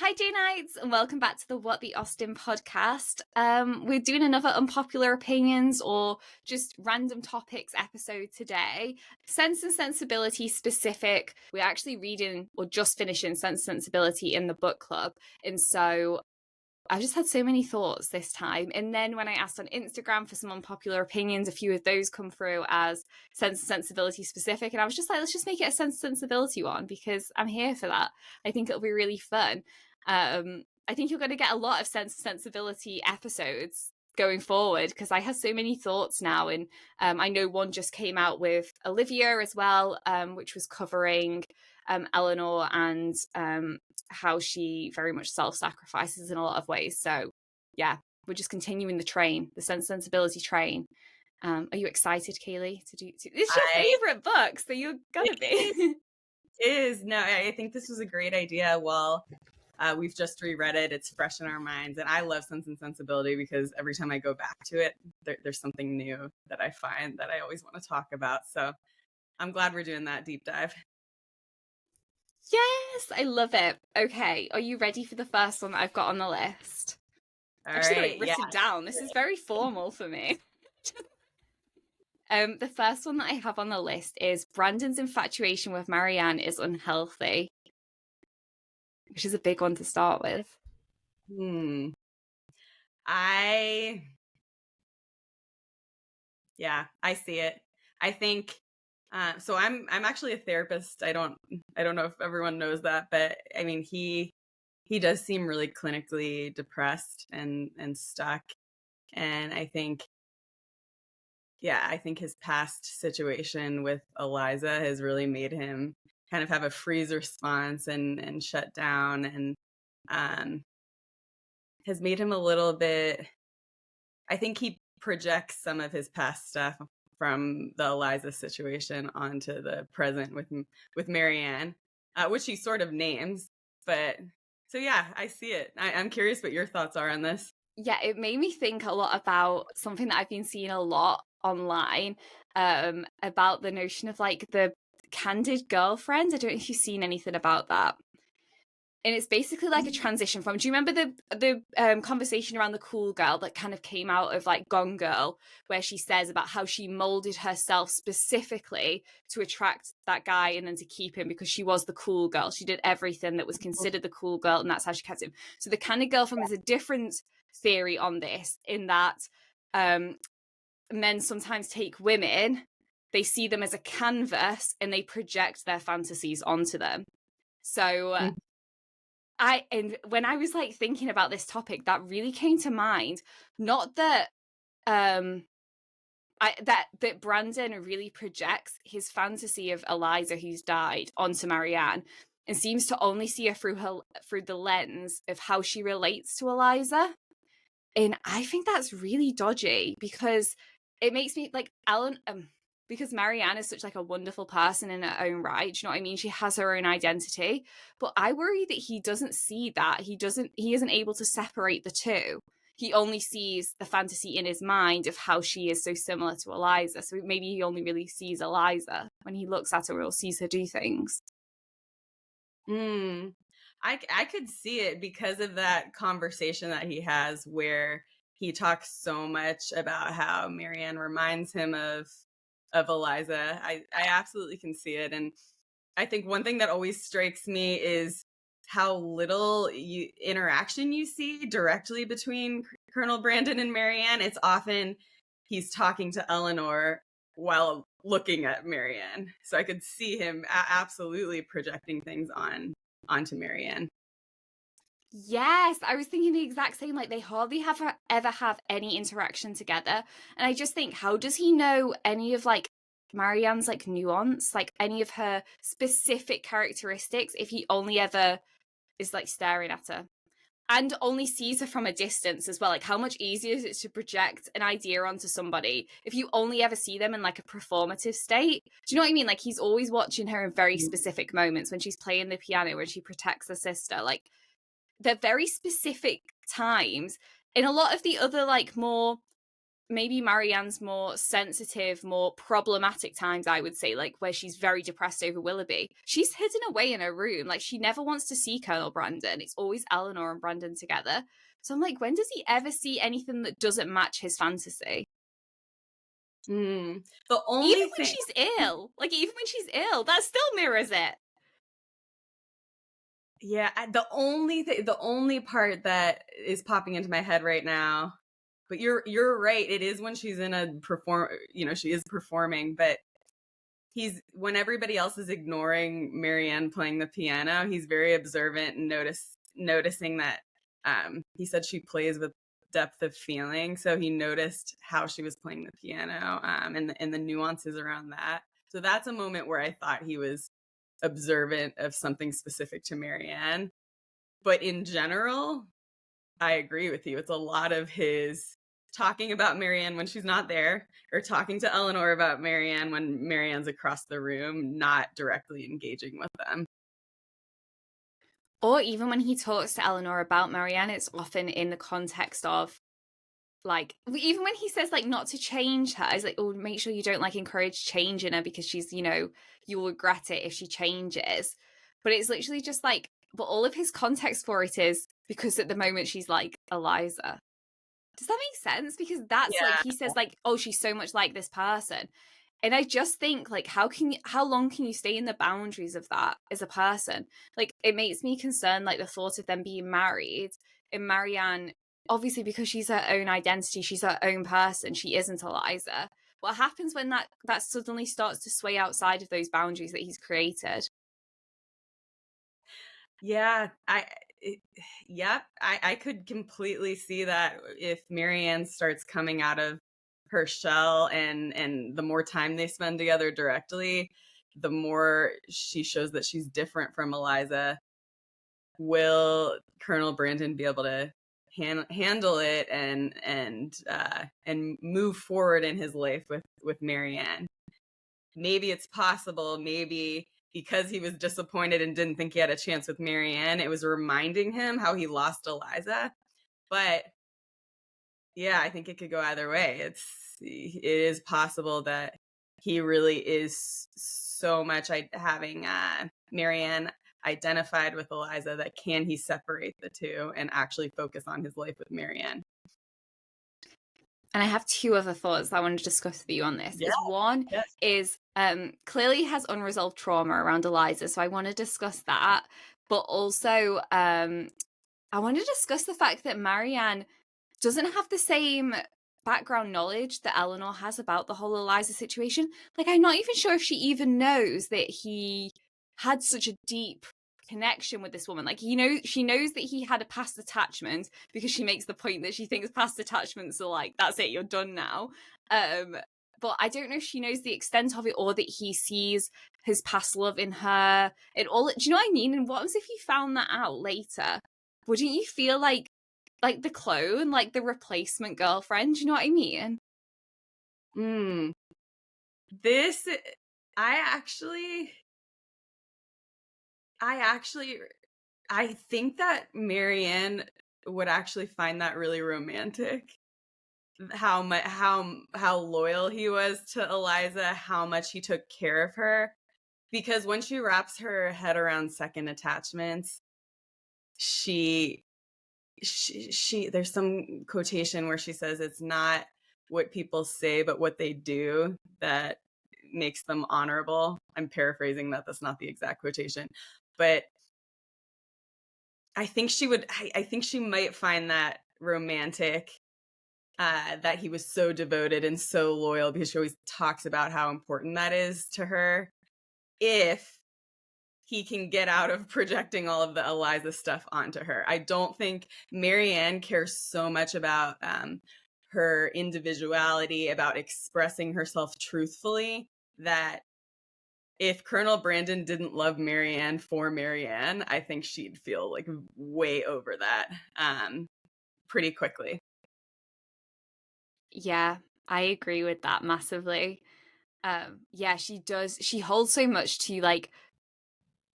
Hi, Day Nights, and welcome back to the What the Austen podcast. We're doing another Unpopular Opinions or just random topics episode today. Sense and Sensibility specific. We're actually reading or just finishing Sense and Sensibility in the book club. And so I've just had so many thoughts this time. And then when I asked on Instagram for some unpopular opinions, a few of those come through as Sense and Sensibility specific. And I was just like, let's just make it a Sense and Sensibility one because I'm here for that. I think it'll be really fun. I think you're going to get a lot of Sense and Sensibility episodes going forward because I have so many thoughts now. And I know one just came out with Olivia as well, which was covering Elinor and how she very much self-sacrifices in a lot of ways. So yeah, we're just continuing the train, the Sensibility train. Are you excited, Caily, to do? It's your favorite book, so you're gonna be. It is. No, I think this was a great idea. Well, we've just reread it. It's fresh in our minds. And I love Sense and Sensibility because every time I go back to it, there's something new that I find that I always want to talk about. So I'm glad we're doing that deep dive. Yes, I love it. Okay, are you ready for the first one that I've got on the list? All I've actually got right, it written down. This is very formal for me. The first one that I have on the list is Brandon's infatuation with Marrianne is unhealthy, which is a big one to start with. I see it. I think so I'm actually a therapist. I don't know if everyone knows that, but I mean he does seem really clinically depressed and stuck. And I think his past situation with Eliza has really made him kind of have a freeze response and shut down, and has made him a little bit, I think he projects some of his past stuff from the Eliza situation onto the present with Marrianne, which he sort of names. But so yeah, I see it. I'm curious what your thoughts are on this. Yeah, it made me think a lot about something that I've been seeing a lot online, about the notion of like the candid girlfriend. I don't know if you've seen anything about that. And it's basically like a transition from, do you remember the conversation around the cool girl that kind of came out of like Gone Girl, where she says about how she molded herself specifically to attract that guy and then to keep him because she was the cool girl. She did everything that was considered the cool girl, and that's how she kept him. So the candid girlfriend is a different theory on this, in that men sometimes take women, they see them as a canvas and they project their fantasies onto them. So and when I was like thinking about this topic, that really came to mind. Not that that Brandon really projects his fantasy of Eliza who's died onto Marrianne and seems to only see her through the lens of how she relates to Eliza. And I think that's really dodgy because it makes me like because Marrianne is such like a wonderful person in her own right. Do you know what I mean? She has her own identity, but I worry that he doesn't see that. He isn't able to separate the two. He only sees the fantasy in his mind of how she is so similar to Eliza. So maybe he only really sees Eliza when he looks at her or sees her do things. I could see it because of that conversation that he has where he talks so much about how Marrianne reminds him of Eliza. I absolutely can see it. And I think one thing that always strikes me is how little interaction you see directly between Colonel Brandon and Marrianne. It's often he's talking to Elinor while looking at Marrianne. So I could see him absolutely projecting things onto Marrianne. Yes, I was thinking the exact same. Like, they hardly ever have any interaction together. And I just think, how does he know any of like Marrianne's like nuance, like any of her specific characteristics, if he only ever is like staring at her and only sees her from a distance as well? Like, how much easier is it to project an idea onto somebody if you only ever see them in like a performative state? Do you know what I mean? Like, he's always watching her in very specific moments, when she's playing the piano, when she protects her sister. Like, they're very specific times. In a lot of the other like more maybe Marrianne's more sensitive, more problematic times, I would say, like where she's very depressed over Willoughby, she's hidden away in her room. Like she never wants to see Colonel Brandon. It's always Elinor and Brandon together. So I'm like, when does he ever see anything that doesn't match his fantasy? The only Even when thing, she's ill, that still mirrors it. yeah, the only part that is popping into my head right now, but you're right. It is when she's in a she is performing, but when everybody else is ignoring Marrianne playing the piano, he's very observant and noticing that he said she plays with depth of feeling. So he noticed how she was playing the piano and the nuances around that. So that's a moment where I thought he was observant of something specific to Marrianne. But in general, I agree with you. It's a lot of his talking about Marrianne when she's not there, or talking to Elinor about Marrianne when Marianne's across the room, not directly engaging with them. Or even when he talks to Elinor about Marrianne, it's often in the context of, like, even when he says, like, not to change her, it's like, oh, make sure you don't, like, encourage change in her because she's, you'll regret it if she changes. But it's literally just like, but all of his context for it is because at the moment she's like Eliza. Does that make sense? Because that's like, Yeah. he says, like, oh, she's so much like this person. And I just think, like, how long can you stay in the boundaries of that as a person? Like, it makes me concerned, like, the thought of them being married, and Marrianne, obviously, because she's her own identity, she's her own person, she isn't Eliza. What happens when that suddenly starts to sway outside of those boundaries that he's created? Yeah, I could completely see that if Marianne starts coming out of her shell, and the more time they spend together directly, the more she shows that she's different from Eliza. Will Colonel Brandon be able to handle it and move forward in his life with Marianne? Maybe it's possible. Maybe because he was disappointed and didn't think he had a chance with Marianne, it was reminding him how he lost Eliza. But yeah, I think it could go either way. It is possible that he really is so much having Marianne identified with Eliza that can he separate the two and actually focus on his life with Marianne. And I have two other thoughts that I want to discuss with you on this. Yeah. One Yes. is clearly has unresolved trauma around Eliza, so I want to discuss that. But also, I want to discuss the fact that Marrianne doesn't have the same background knowledge that Elinor has about the whole Eliza situation. Like, I'm not even sure if she even knows that he had such a deep connection with this woman. Like, she knows that he had a past attachment because she makes the point that she thinks past attachments are like, that's it, you're done now. But I don't know if she knows the extent of it, or that he sees his past love in her. Do you know what I mean? And what if he found that out later? Wouldn't you feel like the clone, like the replacement girlfriend? Do you know what I mean? This, I actually, I think that Marianne would actually find that really romantic. How loyal he was to Eliza, how much he took care of her. Because when she wraps her head around second attachments, she there's some quotation where she says it's not what people say but what they do that makes them honorable. I'm paraphrasing that. That's not the exact quotation, but I think she might find that romantic, that he was so devoted and so loyal, because she always talks about how important that is to her. If he can get out of projecting all of the Eliza stuff onto her. I don't think Marianne cares so much about her individuality, about expressing herself truthfully, that if Colonel Brandon didn't love Marianne for Marianne, I think she'd feel like way over that pretty quickly. Yeah, I agree with that massively. Yeah, she does. She holds so much to, like,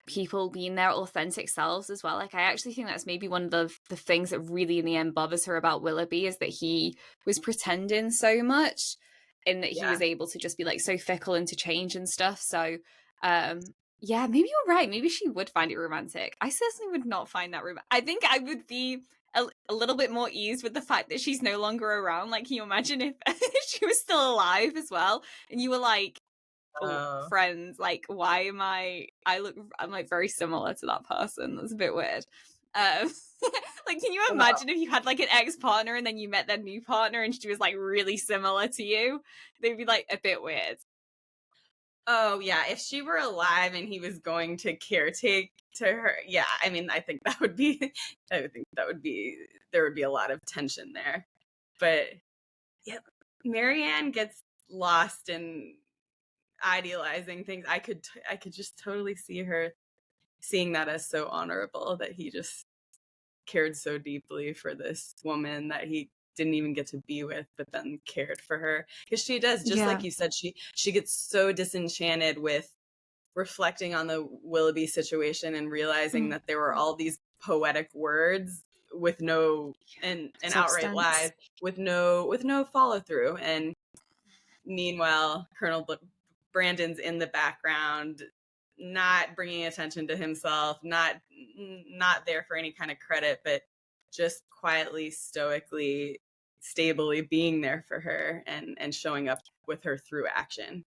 people being their authentic selves as well. Like I actually think that's maybe one of the things that really in the end bothers her about Willoughby, is that he was pretending so much, and that he was able to just be like so fickle and to change and stuff. So yeah, maybe you're right. Maybe she would find it romantic. I certainly would not find that romantic. I think I would be a little bit more eased with the fact that she's no longer around. Like, can you imagine if she was still alive as well, and you were like, friends, like, why am I'm like very similar to that person. That's a bit weird. Like, can you imagine if you had like an ex-partner and then you met their new partner and she was like really similar to you? They'd be like a bit weird. Oh yeah, if she were alive and he was going to caretake to her, yeah, I mean, I think that would be, I think that would be, there would be a lot of tension there. But yeah, Marrianne gets lost in idealizing things. I could just totally see her seeing that as so honorable, that he just cared so deeply for this woman that he didn't even get to be with, but then cared for her. Because she does, just like you said, she gets so disenchanted with reflecting on the Willoughby situation and realizing that there were all these poetic words with no and outright lies, with no follow through. And meanwhile, Colonel Brandon's in the background, not bringing attention to himself, not there for any kind of credit, but just quietly, stoically, stably being there for her and showing up with her through action.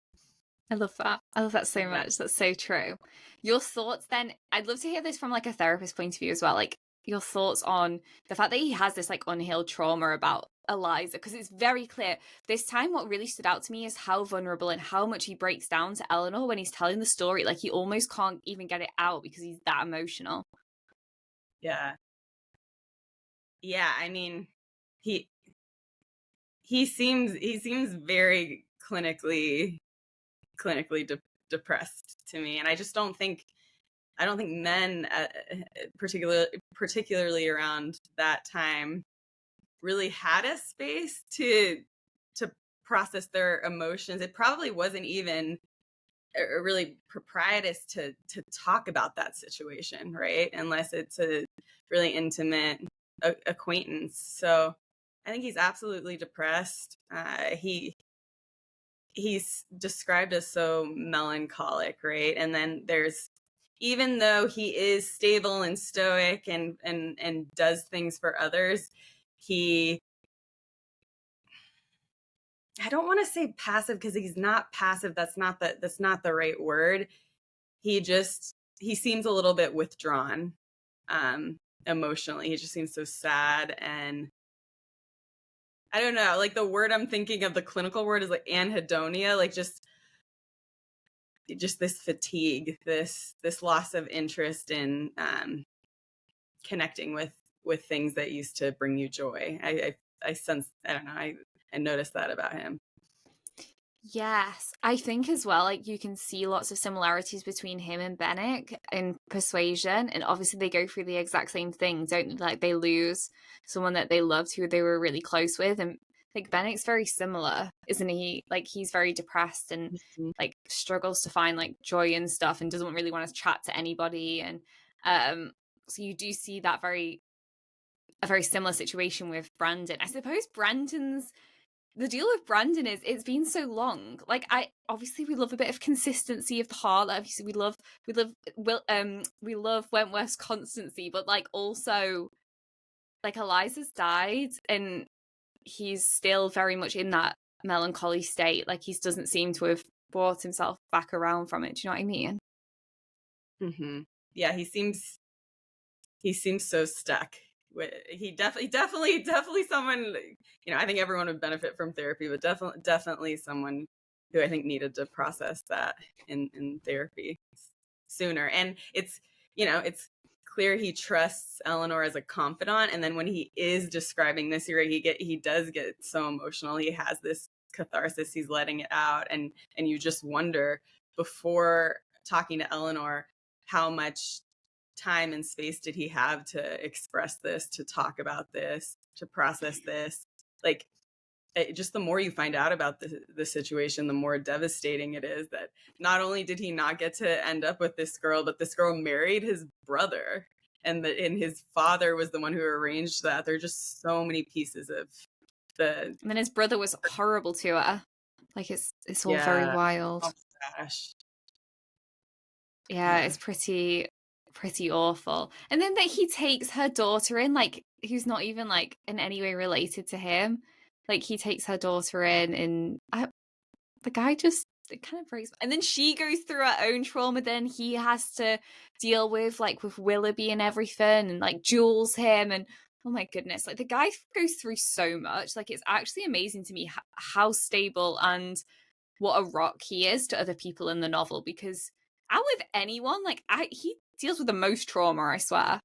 I love that. I love that so much. That's so true. Your thoughts then, I'd love to hear this from like a therapist point of view as well. Like your thoughts on the fact that he has this like unhealed trauma about Eliza, because it's very clear this time. What really stood out to me is how vulnerable and how much he breaks down to Elinor when he's telling the story. Like he almost can't even get it out because he's that emotional. Yeah. I mean, he seems very clinically depressed to me, and I just don't think men, particularly around that time, really had a space to process their emotions. It probably wasn't even really propitious to talk about that situation, right? Unless it's a really intimate acquaintance. So I think he's absolutely depressed. He's described as so melancholic, right? And then there's, even though he is stable and stoic and does things for others, he, I don't want to say passive because he's not passive. That's not the right word. He seems a little bit withdrawn emotionally. He just seems so sad, and I don't know, like the word I'm thinking of, the clinical word is like anhedonia, like just this fatigue, this loss of interest in connecting with things that used to bring you joy. I sense, I don't know, I noticed that about him. Yes, I think as well, like you can see lots of similarities between him and Bennet in Persuasion, and obviously they go through the exact same thing, don't they? Like they lose someone that they loved who they were really close with, and like Bennet's very similar, isn't he? Like he's very depressed and like struggles to find like joy and stuff, and doesn't really want to chat to anybody, and so you do see that a very similar situation with Brandon. I suppose the deal with Brandon is it's been so long. Like obviously we love a bit of consistency of the heart. Like, obviously we love Wentworth's constancy, but like also like Eliza's died and he's still very much in that melancholy state. Like he doesn't seem to have brought himself back around from it. Do you know what I mean? Mm-hmm. Yeah, he seems so stuck. He definitely someone, you know, I think everyone would benefit from therapy, but definitely someone who I think needed to process that in therapy sooner. And it's, you know, it's clear he trusts Elinor as a confidant, and then when he is describing this, he does get so emotional. He has this catharsis, he's letting it out, and you just wonder, before talking to Elinor, how much time and space did he have to express this, to talk about this, to process this? Like, just the more you find out about the situation, the more devastating it is that not only did he not get to end up with this girl, but this girl married his brother, and his father was the one who arranged that. There are just so many pieces of and then his brother was horrible to her. Like it's all very wild. Oh gosh. Yeah, it's pretty awful. And then that he takes her daughter in, like, who's not even like in any way related to him. Like he takes her daughter in, and the guy just, it kind of breaks. And then she goes through her own trauma. Then he has to deal with Willoughby and everything, and like Jules him, and oh my goodness, like the guy goes through so much. Like it's actually amazing to me how stable and what a rock he is to other people in the novel, because out of anyone, like he deals with the most trauma, I swear.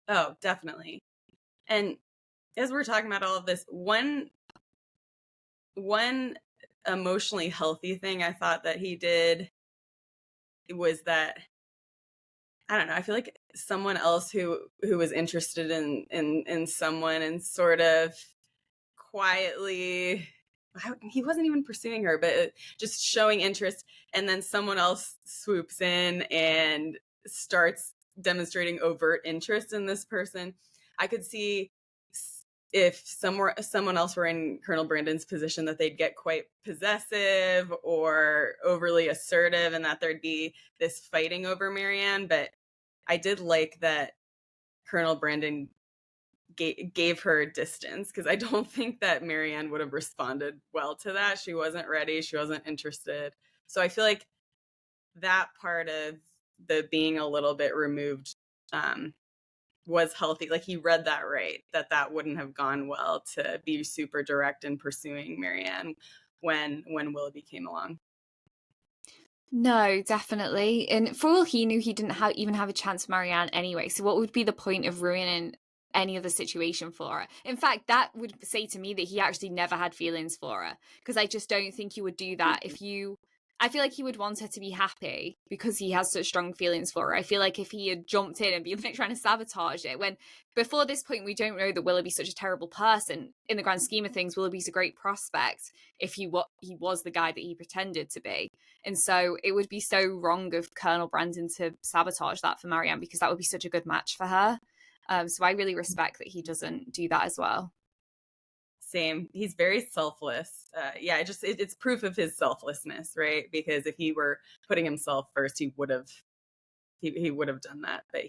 Oh, definitely. And as we're talking about all of this, one emotionally healthy thing I thought that he did was that, I don't know, I feel like someone else who was interested in someone and sort of quietly, he wasn't even pursuing her, but just showing interest, and then someone else swoops in and starts demonstrating overt interest in this person. I could see if someone else were in Colonel Brandon's position, that they'd get quite possessive or overly assertive, and that there'd be this fighting over Marrianne. But I did like that Colonel Brandon gave her distance, because I don't think that Marrianne would have responded well to that. She wasn't ready. She wasn't interested. So I feel like that part of the being a little bit removed was healthy. Like he read that right, that wouldn't have gone well to be super direct in pursuing Marrianne when Willoughby came along. No, definitely. And for all he knew, he didn't even have a chance for Marrianne anyway. So what would be the point of ruining any other situation for her? In fact, that would say to me that he actually never had feelings for her, because I just don't think you would do that if you... I feel like he would want her to be happy because he has such strong feelings for her. I feel like if he had jumped in and been like trying to sabotage it, when before this point we don't know that Willoughby's such a terrible person. In the grand scheme of things, Willoughby's a great prospect if he was the guy that he pretended to be. And so it would be so wrong of Colonel Brandon to sabotage that for Marrianne, because that would be such a good match for her. So I really respect that he doesn't do that as well. Same. He's very selfless. It's proof of his selflessness, right? Because if he were putting himself first, he would have done that. But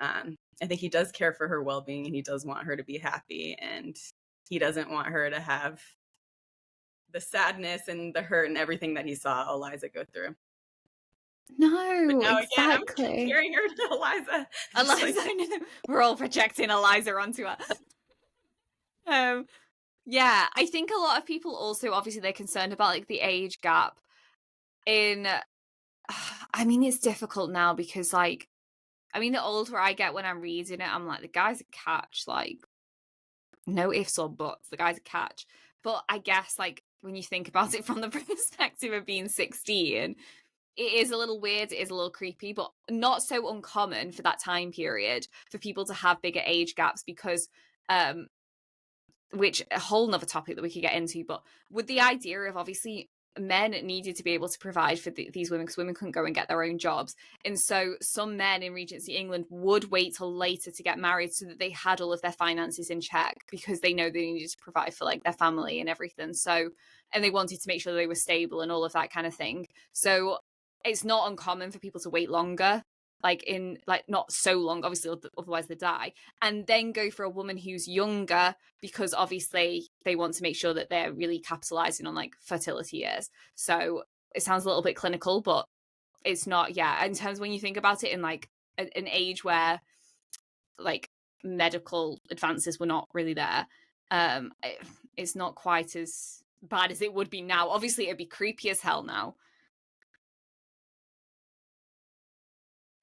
I think he does care for her well-being, and he does want her to be happy, and he doesn't want her to have the sadness and the hurt and everything that he saw Eliza go through. No, now, exactly. Again, I'm comparing her to Eliza. We're all projecting Eliza onto her. Yeah, I think a lot of people also, obviously, they're concerned about like the age gap. I mean, it's difficult now because the older I get when I'm reading it, I'm like, the guy's a catch, like no ifs or buts, the guy's a catch. But I guess like when you think about it from the perspective of being 16, it is a little weird, it is a little creepy, but not so uncommon for that time period for people to have bigger age gaps, because which a whole nother topic that we could get into, but with the idea of obviously men needed to be able to provide for these women, because women couldn't go and get their own jobs. And so some men in Regency England would wait till later to get married so that they had all of their finances in check, because they know they needed to provide for like their family and everything. So, and they wanted to make sure they were stable and all of that kind of thing. So it's not uncommon for people to wait longer, not so long, obviously, otherwise they die, and then go for a woman who's younger, because obviously they want to make sure that they're really capitalizing on like fertility years. So it sounds a little bit clinical, but it's not. Yeah, in terms when you think about it in like an age where like medical advances were not really there, it's not quite as bad as it would be now. Obviously it'd be creepy as hell now.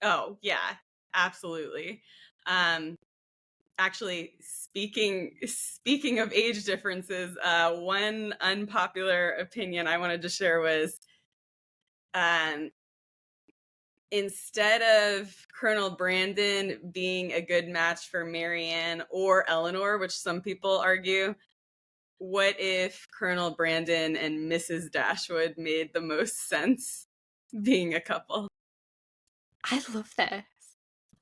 Oh, yeah, absolutely. Actually, speaking of age differences, one unpopular opinion I wanted to share was, instead of Colonel Brandon being a good match for Marrianne or Elinor, which some people argue, what if Colonel Brandon and Mrs. Dashwood made the most sense being a couple? I love this.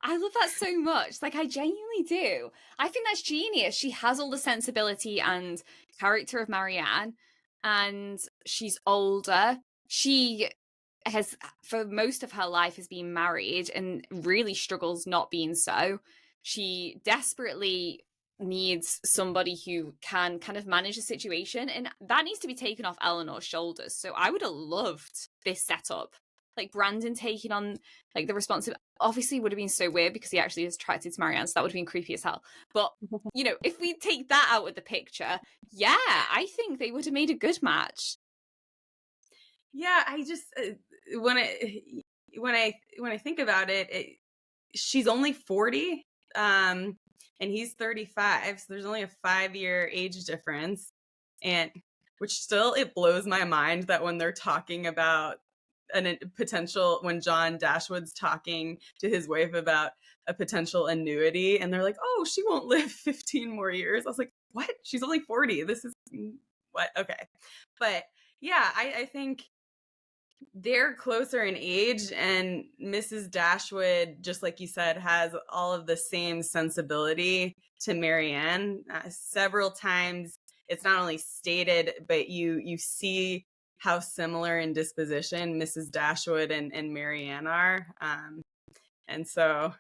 I love that so much. Like, I genuinely do. I think that's genius. She has all the sensibility and character of Marrianne, and she's older. She has, for most of her life, has been married and really struggles not being so. She desperately needs somebody who can kind of manage the situation, and that needs to be taken off Elinor's shoulders. So I would have loved this setup. Like Brandon taking on like the responsibility. Obviously would have been so weird because he actually is attracted to Marrianne, so that would have been creepy as hell. But, you know, if we take that out of the picture, yeah, I think they would have made a good match. Yeah, I just when I think about it, she's only 40, and he's 35, so there's only a 5-year age difference, and which still it blows my mind that when they're talking about a potential, when John Dashwood's talking to his wife about a potential annuity, and they're like, "Oh, she won't live 15 more years." I was like, "What? She's only 40. This is what?" Okay, but yeah, I think they're closer in age, and Mrs. Dashwood, just like you said, has all of the same sensibility to Marrianne. Several times it's not only stated, but you see how similar in disposition Mrs. Dashwood and Marrianne are. And so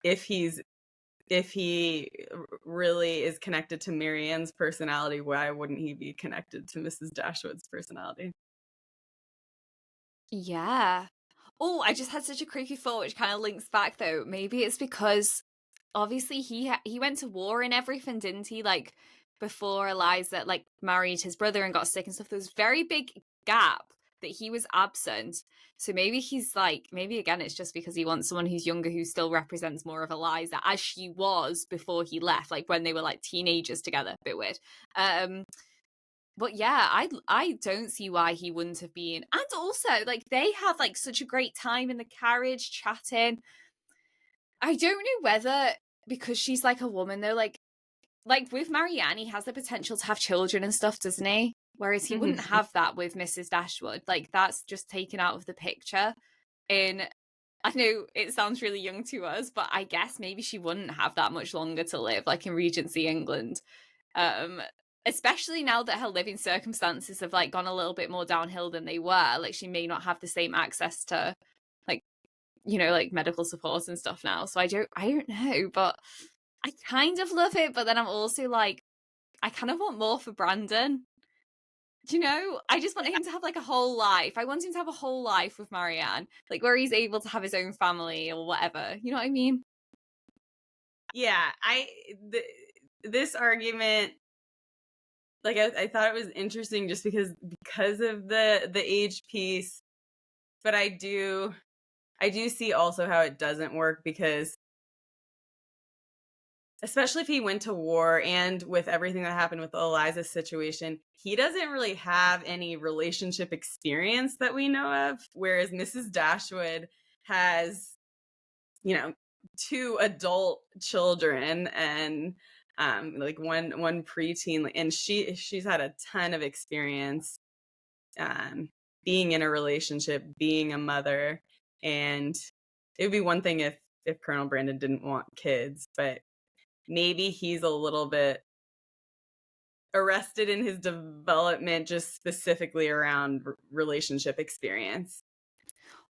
if he really is connected to Marianne's personality, why wouldn't he be connected to Mrs. Dashwood's personality? Yeah. Oh, I just had such a creepy thought, which kind of links back though. Maybe it's because obviously he went to war and everything, didn't he? Like before Eliza like married his brother and got sick and stuff. There was very big gap that he was absent. So maybe he's like, maybe again it's just because he wants someone who's younger who still represents more of Eliza as she was before he left, like when they were like teenagers together. Bit weird. But yeah, I don't see why he wouldn't have been. And also, like they have like such a great time in the carriage chatting. I don't know whether because she's like a woman though, like with Marrianne, he has the potential to have children and stuff, doesn't he? Whereas he wouldn't have that with Mrs. Dashwood. Like that's just taken out of the picture. In I know it sounds really young to us, but I guess maybe she wouldn't have that much longer to live, like in Regency England. Um, Especially now that her living circumstances have like gone a little bit more downhill than they were. Like she may not have the same access to like, you know, like medical support and stuff now. So I don't know, but I kind of love it, but then I'm also like, I kind of want more for Brandon. Do you know? I just want him to have like a whole life. I want him to have a whole life with Marrianne, like where he's able to have his own family or whatever. You know what I mean? Yeah, this argument, like I thought it was interesting just because of the age piece, but I do see also how it doesn't work because especially if he went to war and with everything that happened with Eliza's situation, he doesn't really have any relationship experience that we know of, whereas Mrs. Dashwood has, you know, 2 adult children and like one preteen, and she's had a ton of experience being in a relationship, being a mother, and it would be one thing if Colonel Brandon didn't want kids, but maybe he's a little bit arrested in his development just specifically around relationship experience.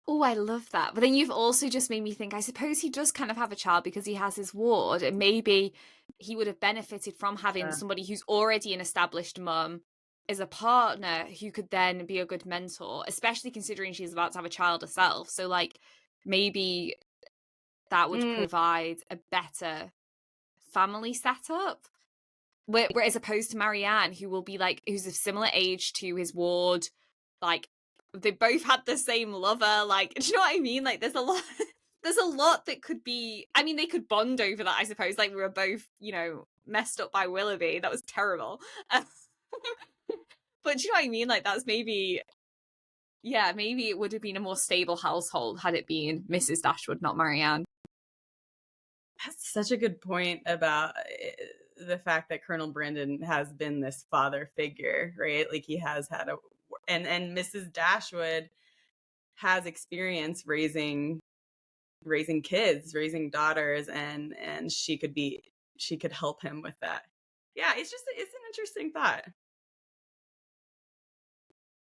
Oh, I love that. But then you've also just made me think, I suppose he does kind of have a child because he has his ward, and maybe he would have benefited from having somebody who's already an established mum as a partner who could then be a good mentor, especially considering she's about to have a child herself. So, like, maybe that would provide a better family setup. Where as opposed to Marrianne, who will be like, who's of similar age to his ward, like they both had the same lover. Like, do you know what I mean? Like, there's a lot. There's a lot that could be. I mean, they could bond over that, I suppose. Like, we were both, you know, messed up by Willoughby. That was terrible. But do you know what I mean? Like, that's maybe. Yeah, maybe it would have been a more stable household had it been Mrs. Dashwood, not Marrianne. That's such a good point about the fact that Colonel Brandon has been this father figure, right? Like he has had and Mrs. Dashwood has experience raising kids, raising daughters, and she could help him with that. Yeah, it's an interesting thought.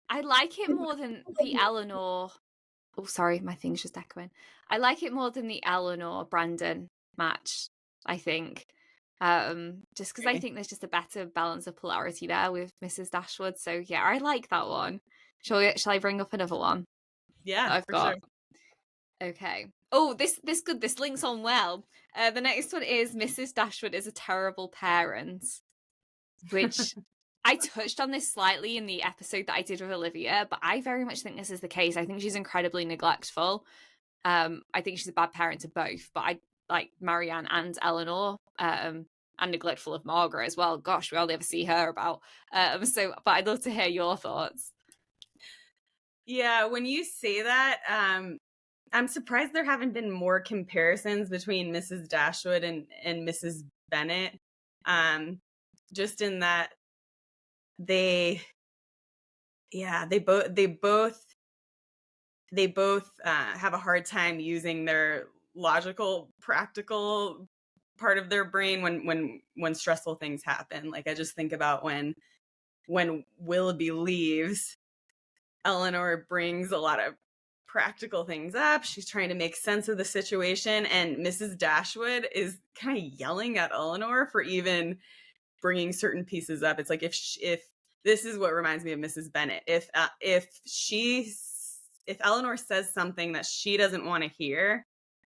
I like it more than the Elinor. Oh, sorry, my thing's just echoing. I like it more than the Elinor Brandon match, I think. Just because I think there's just a better balance of polarity there with Mrs. Dashwood. So yeah, I like that one. Shall I bring up another one Yeah, that I've for got? sure. Okay. Oh, this good. This links on well. The next one is Mrs. Dashwood is a terrible parent, which I touched on this slightly in the episode that I did with Olivia, but I very much think this is the case. I think she's incredibly neglectful. I think she's a bad parent to both, but I like Marrianne and Elinor, and neglectful of Margaret as well. Gosh, we hardly ever see her about. But I'd love to hear your thoughts. Yeah, when you say that, I'm surprised there haven't been more comparisons between Mrs. Dashwood and Mrs. Bennet. Just in that they both have a hard time using their logical, practical part of their brain when stressful things happen. Like I just think about when Willoughby leaves, Elinor brings a lot of practical things up. She's trying to make sense of the situation, and Mrs. Dashwood is kind of yelling at Elinor for even bringing certain pieces up. It's like if this is what reminds me of Mrs. Bennet. If Elinor says something that she doesn't want to hear,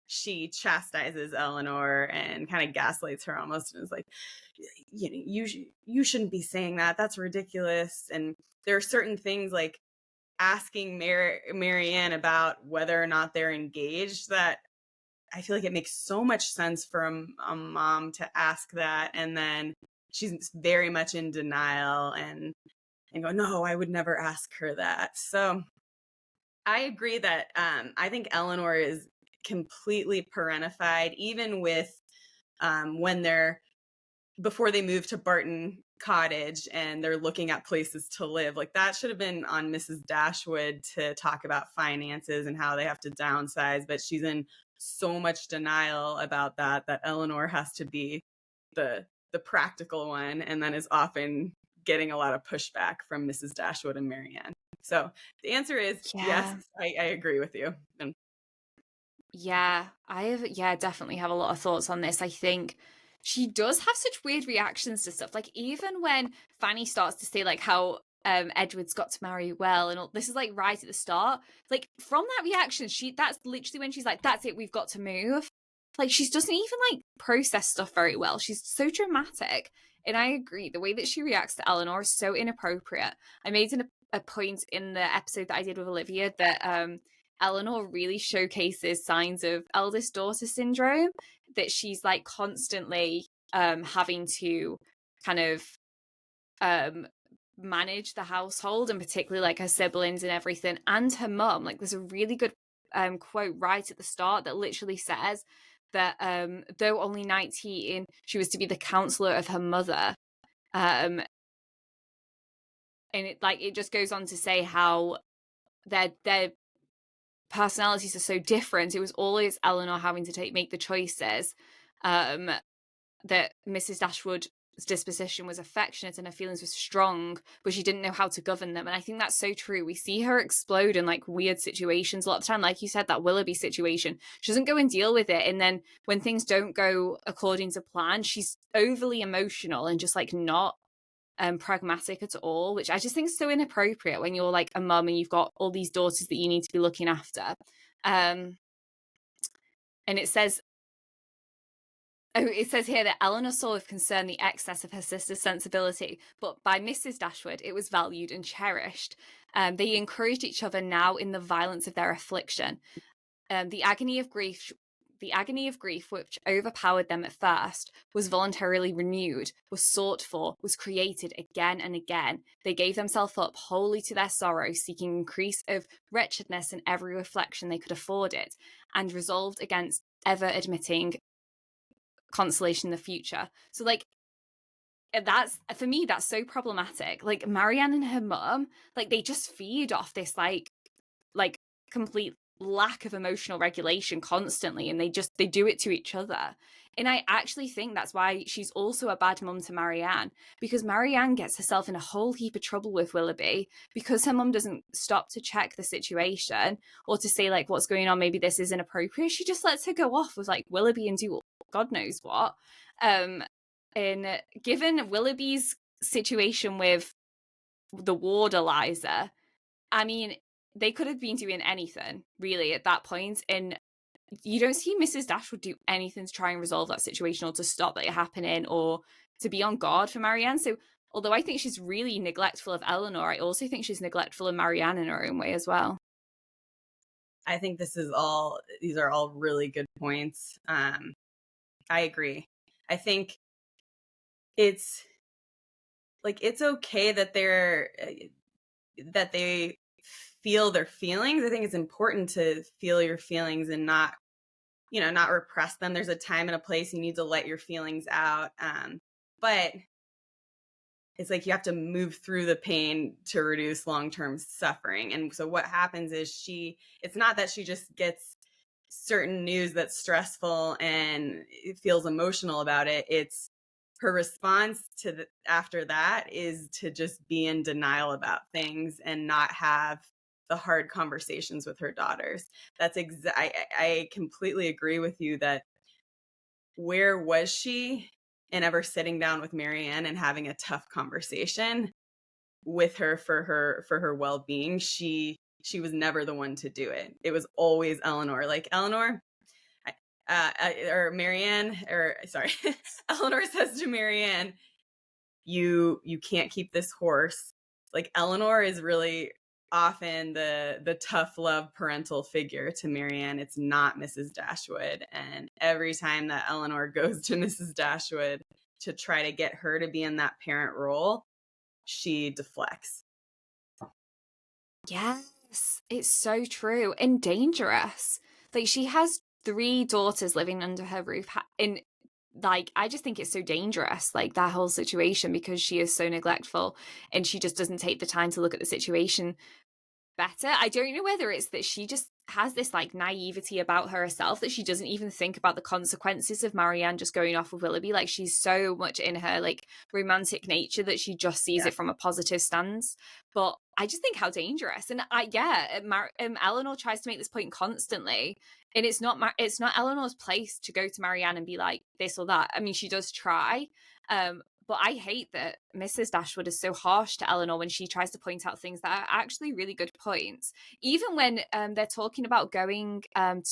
she chastises Elinor and kind of gaslights her almost, and is like, you shouldn't be saying that. That's ridiculous. And there are certain things like asking Marrianne about whether or not they're engaged that I feel like it makes so much sense for a mom to ask that, and then she's very much in denial and go, no, I would never ask her that. So I agree that I think Elinor is completely parentified, even with when before they move to Barton Cottage and they're looking at places to live. Like that should have been on Mrs. Dashwood to talk about finances and how they have to downsize, but she's in so much denial about that Elinor has to be the practical one, and then is often getting a lot of pushback from Mrs. Dashwood and Marrianne. So the answer is yes, I agree with you. I definitely have a lot of thoughts on this. I think she does have such weird reactions to stuff. Like even when Fanny starts to say like how Edward's got to marry well and all, this is like right at the start. Like from that reaction, that's literally when she's like, that's it, we've got to move. Like she doesn't even like process stuff very well. She's so dramatic. And I agree, the way that she reacts to Elinor is so inappropriate. I made a point in the episode that I did with Olivia that Elinor really showcases signs of eldest daughter syndrome, that she's like constantly having to kind of manage the household, and particularly like her siblings and everything, and her mum. Like there's a really good quote right at the start that literally says that though only 19, she was to be the counselor of her mother. And it just goes on to say how their personalities are so different. It was always Elinor having to make the choices. That Mrs. Dashwood's disposition was affectionate and her feelings were strong, but she didn't know how to govern them. And I think that's so true. We see her explode in like weird situations a lot of the time. Like you said, that Willoughby situation, she doesn't go and deal with it. And then when things don't go according to plan, she's overly emotional and just like not pragmatic at all, which I just think is so inappropriate when you're like a mum and you've got all these daughters that you need to be looking after. And it says here that Elinor saw with concern the excess of her sister's sensibility, but by Mrs. Dashwood it was valued and cherished. They encouraged each other now in the violence of their affliction. The agony of grief which overpowered them at first was voluntarily renewed, was sought for, was created again and again. They gave themselves up wholly to their sorrow, seeking increase of wretchedness in every reflection they could afford it, and resolved against ever admitting consolation in the future. So like that's, for me, that's so problematic. Like Marrianne and her mum, like they just feed off this like complete lack of emotional regulation constantly, and they do it to each other. And I actually think that's why she's also a bad mum to Marrianne, because Marrianne gets herself in a whole heap of trouble with Willoughby because her mum doesn't stop to check the situation or to say like what's going on, maybe this is inappropriate. She just lets her go off with like Willoughby and do God knows what. And given Willoughby's situation with the ward Eliza, I mean, they could have been doing anything really at that point, and you don't see Mrs. Dashwood do anything to try and resolve that situation or to stop that happening or to be on guard for Marrianne. So although I think she's really neglectful of Elinor, I also think she's neglectful of Marrianne in her own way as well. I think these are all really good points. I agree. I think it's okay that they feel their feelings. I think it's important to feel your feelings and not repress them. There's a time and a place you need to let your feelings out. But it's like you have to move through the pain to reduce long-term suffering. And so what happens is it's not that she just gets certain news that's stressful and feels emotional about it. It's her response to after that is to just be in denial about things and not have the hard conversations with her daughters. I completely agree with you that where was she in ever sitting down with Marrianne and having a tough conversation with her for her well-being? She was never the one to do it. It was always Elinor. Like Elinor, or Marrianne, or sorry, Elinor says to Marrianne, you can't keep this horse. Like Elinor is really often the tough love parental figure to Marrianne. It's not Mrs. Dashwood. And every time that Elinor goes to Mrs. Dashwood to try to get her to be in that parent role, she deflects. Yes, it's so true and dangerous. Like she has 3 daughters living under her roof, and like I just think it's so dangerous, like that whole situation, because she is so neglectful and she just doesn't take the time to look at the situation better. I don't know whether it's that she just has this like naivety about herself that she doesn't even think about the consequences of Marrianne just going off with Willoughby. Like she's so much in her like romantic nature that she just sees it from a positive stance. But I just think how dangerous. And Elinor tries to make this point constantly, and it's not Eleanor's place to go to Marrianne and be like this or that. I mean, she does try, but I hate that Mrs. Dashwood is so harsh to Elinor when she tries to point out things that are actually really good points. Even when they're talking about going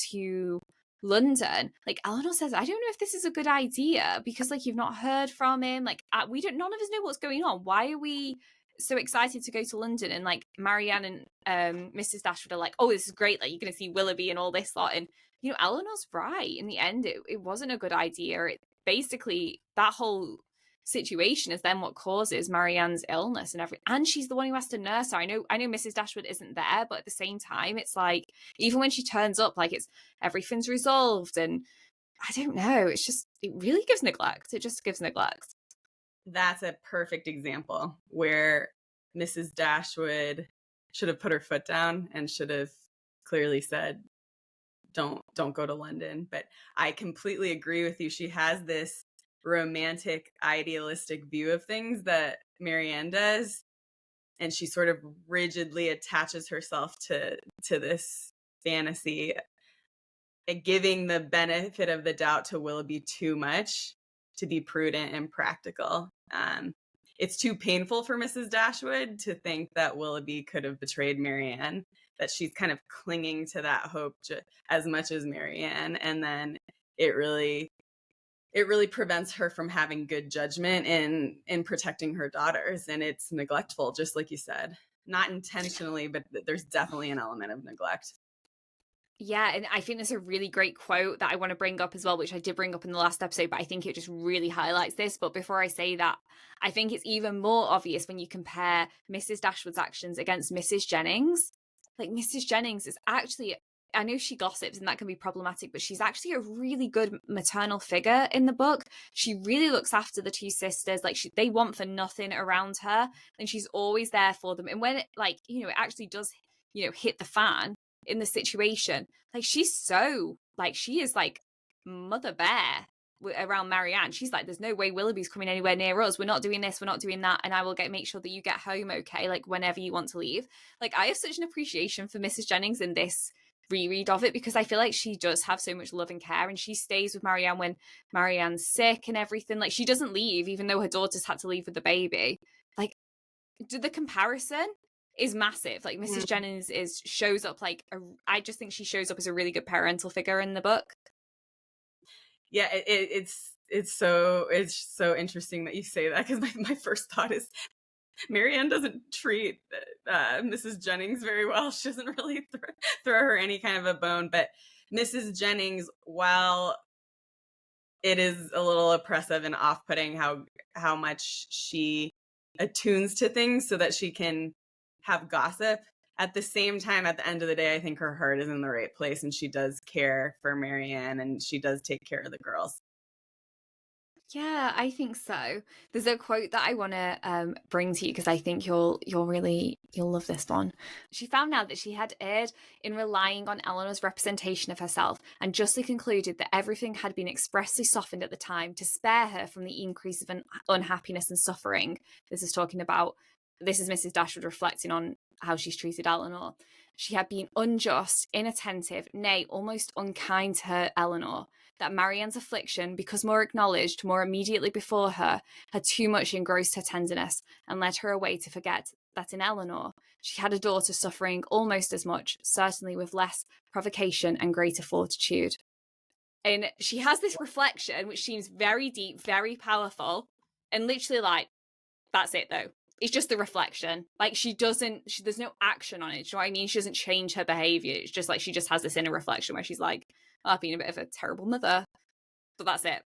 to London, like Elinor says, I don't know if this is a good idea because like you've not heard from him. Like none of us know what's going on. Why are we so excited to go to London? And like Marrianne and Mrs. Dashwood are like, oh, this is great. Like you're going to see Willoughby and all this lot. And Eleanor's right. In the end, it wasn't a good idea. It basically, that whole situation is then what causes Marrianne's illness and she's the one who has to nurse her. I know Mrs. Dashwood isn't there, but at the same time it's like even when she turns up, like everything's resolved, and I don't know, it really gives neglect. It just gives neglect. That's a perfect example where Mrs. Dashwood should have put her foot down and should have clearly said, don't go to London. But I completely agree with you. She has this romantic, idealistic view of things that Marrianne does, and she sort of rigidly attaches herself to this fantasy, giving the benefit of the doubt to Willoughby too much to be prudent and practical. It's too painful for Mrs. Dashwood to think that Willoughby could have betrayed Marrianne, that she's kind of clinging to that hope as much as Marrianne, and then it really prevents her from having good judgment in protecting her daughters. And it's neglectful, just like you said. Not intentionally, but there's definitely an element of neglect. Yeah, and I think there's a really great quote that I want to bring up as well, which I did bring up in the last episode, but I think it just really highlights this. But before I say that, I think it's even more obvious when you compare Mrs. Dashwood's actions against Mrs. Jennings. Like Mrs. Jennings is actually I know she gossips and that can be problematic, but she's actually a really good maternal figure in the book. She really looks after the two sisters. Like they want for nothing around her, and she's always there for them. And when it, like, you know, it actually does, you know, hit the fan in the situation, like she's so, like, she is like mother bear around Marrianne. She's like, there's no way Willoughby's coming anywhere near us. We're not doing this, we're not doing that, and I will make sure that you get home okay, like whenever you want to leave. Like, I have such an appreciation for Mrs. Jennings in this reread of it, because I feel like she does have so much love and care, and she stays with Marrianne when Marianne's sick and everything. Like, she doesn't leave even though her daughters had to leave with the baby. Like, the comparison is massive. Like, Mrs. Jennings shows up like I just think she shows up as a really good parental figure in the book. Yeah, it's so interesting that you say that, because my first thought is Marrianne doesn't treat Mrs. Jennings very well. She doesn't really throw her any kind of a bone. But Mrs. Jennings, while it is a little oppressive and off-putting how much she attunes to things so that she can have gossip, at the same time, at the end of the day, I think her heart is in the right place, and she does care for Marrianne, and she does take care of the girls. Yeah, I think so. There's a quote that I want to bring to you, because I think you'll love this one. She found out that she had erred in relying on Elinor's representation of herself, and justly concluded that everything had been expressly softened at the time to spare her from the increase of unhappiness and suffering. This is Mrs. Dashwood reflecting on how she's treated Elinor. She had been unjust, inattentive, nay, almost unkind to her Elinor. That Marianne's affliction, because more acknowledged, more immediately before her, had too much engrossed her tenderness, and led her away to forget that in Elinor she had a daughter suffering almost as much, certainly with less provocation and greater fortitude. And she has this reflection which seems very deep, very powerful, and literally, like, that's it though. It's just the reflection. Like, there's no action on it. Do you know what I mean? She doesn't change her behavior. It's just like she just has this inner reflection where she's like, oh, I've been a bit of a terrible mother. So that's it.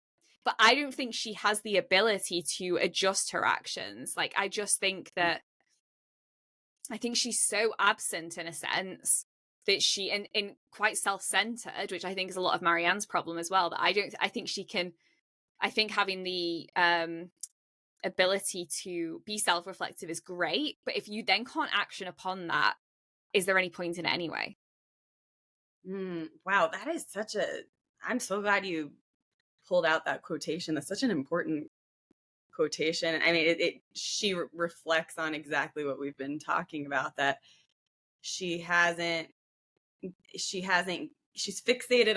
But I don't think she has the ability to adjust her actions. Like, I just think that I think she's so absent in a sense that she and quite self-centered, which I think is a lot of Marianne's problem as well, that I think she can, I think having the ability to be self-reflective is great, but if you then can't action upon that, is there any point in it anyway? Wow, that is I'm so glad you pulled out that quotation. That's such an important quotation. I mean, she reflects on exactly what we've been talking about, that she's fixated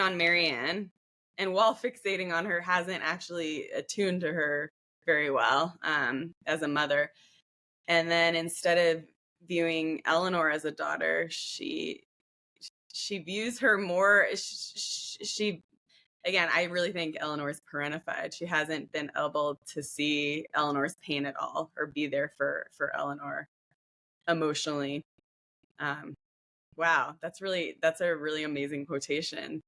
on Marrianne, and while fixating on her, hasn't actually attuned to her very well as a mother. And then instead of viewing Elinor as a daughter, she views her more. She again, I really think Elinor's parentified. She hasn't been able to see Elinor's pain at all, or be there for Elinor emotionally. Wow, that's a really amazing quotation.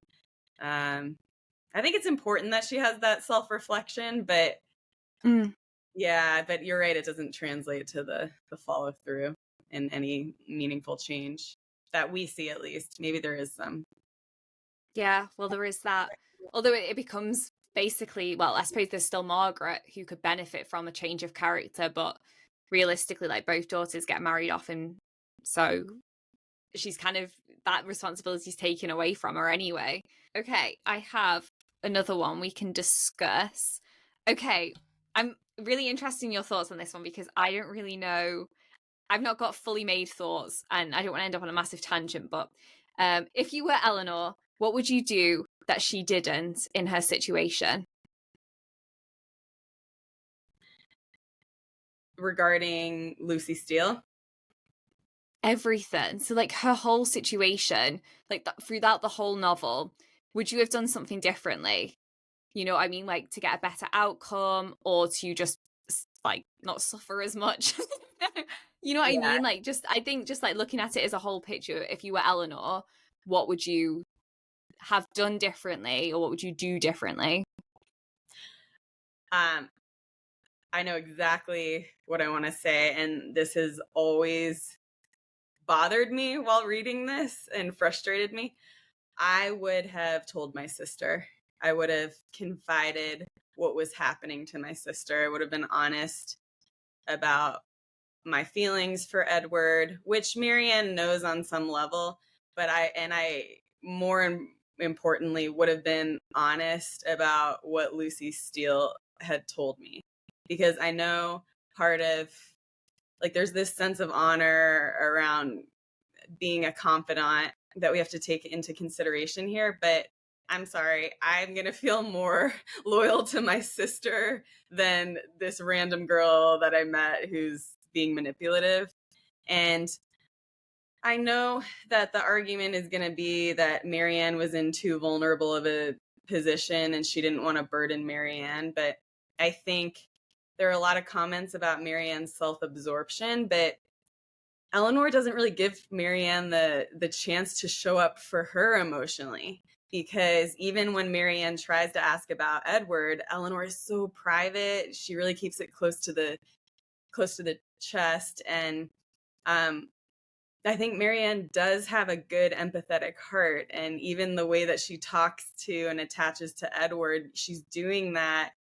I think it's important that she has that self-reflection, but yeah, but you're right, it doesn't translate to the follow through in any meaningful change that we see, at least. Maybe there is some. Yeah, well, there is that. Although it becomes basically, well, I suppose there's still Margaret who could benefit from a change of character, but realistically, like, both daughters get married off, and so she's kind of, that responsibility is taken away from her anyway. Okay, I have another one we can discuss. Okay, I'm really interested in your thoughts on this one, because I don't really know. I've not got fully made thoughts, and I don't want to end up on a massive tangent, but if you were Elinor, what would you do that she didn't in her situation? Regarding Lucy Steele? Everything. So, like, her whole situation, like, throughout the whole novel, would you have done something differently? You know what I mean? Like, to get a better outcome, or to just, like, not suffer as much. You know what I mean? Like, I think just like looking at it as a whole picture, if you were Elinor, what would you have done differently, or what would you do differently? I know exactly what I want to say, and this has always bothered me while reading this and frustrated me. I would have told my sister. I would have confided what was happening to my sister. I would have been honest about my feelings for Edward, which Marrianne knows on some level, but I more importantly would have been honest about what Lucy Steele had told me, because I know part of, like, there's this sense of honor around being a confidant that we have to take into consideration here, but I'm sorry, I'm going to feel more loyal to my sister than this random girl that I met who's being manipulative. And I know that the argument is going to be that Marrianne was in too vulnerable of a position and she didn't want to burden Marrianne, but I think there are a lot of comments about Marrianne's self-absorption, but Elinor doesn't really give Marrianne the chance to show up for her emotionally, because even when Marrianne tries to ask about Edward, Elinor is so private. She really keeps it close to the chest, and I think Marrianne does have a good empathetic heart, and even the way that she talks to and attaches to Edward, she's doing that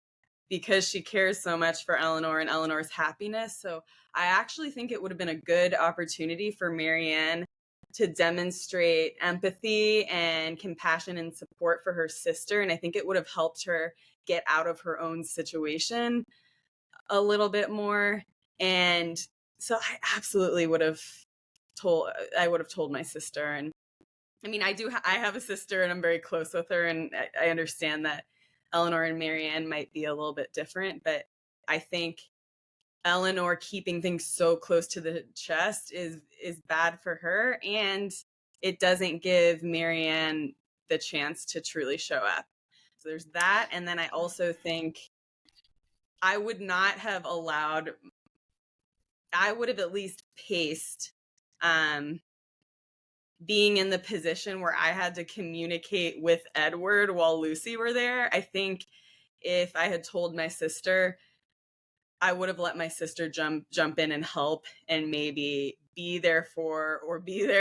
because she cares so much for Elinor and Elinor's happiness. So I actually think it would have been a good opportunity for Marrianne to demonstrate empathy and compassion and support for her sister. And I think it would have helped her get out of her own situation a little bit more. And so I absolutely would have told my sister. And I mean, I have a sister and I'm very close with her. And I understand that Elinor and Marrianne might be a little bit different, but I think Elinor keeping things so close to the chest is bad for her, and it doesn't give Marrianne the chance to truly show up. So there's that. And then I also think I would not have allowed, I would have at least paced being in the position where I had to communicate with Edward while Lucy were there. I think if I had told my sister, I would have let my sister jump in and help and maybe be there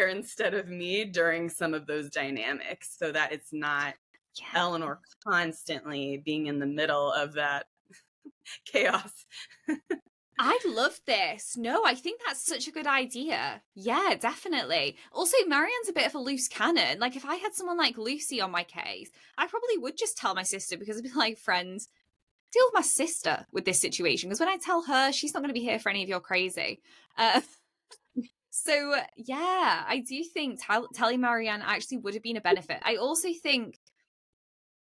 instead of me during some of those dynamics, so that it's not Elinor constantly being in the middle of that chaos. I love this. No, I think that's such a good idea. Yeah, definitely. Also, Marrianne's a bit of a loose cannon. Like, if I had someone like Lucy on my case, I probably would just tell my sister, because I'd be like, friends, deal with my sister with this situation, because when I tell her, she's not going to be here for any of your crazy. So, yeah, I do think telling Marrianne actually would have been a benefit. I also think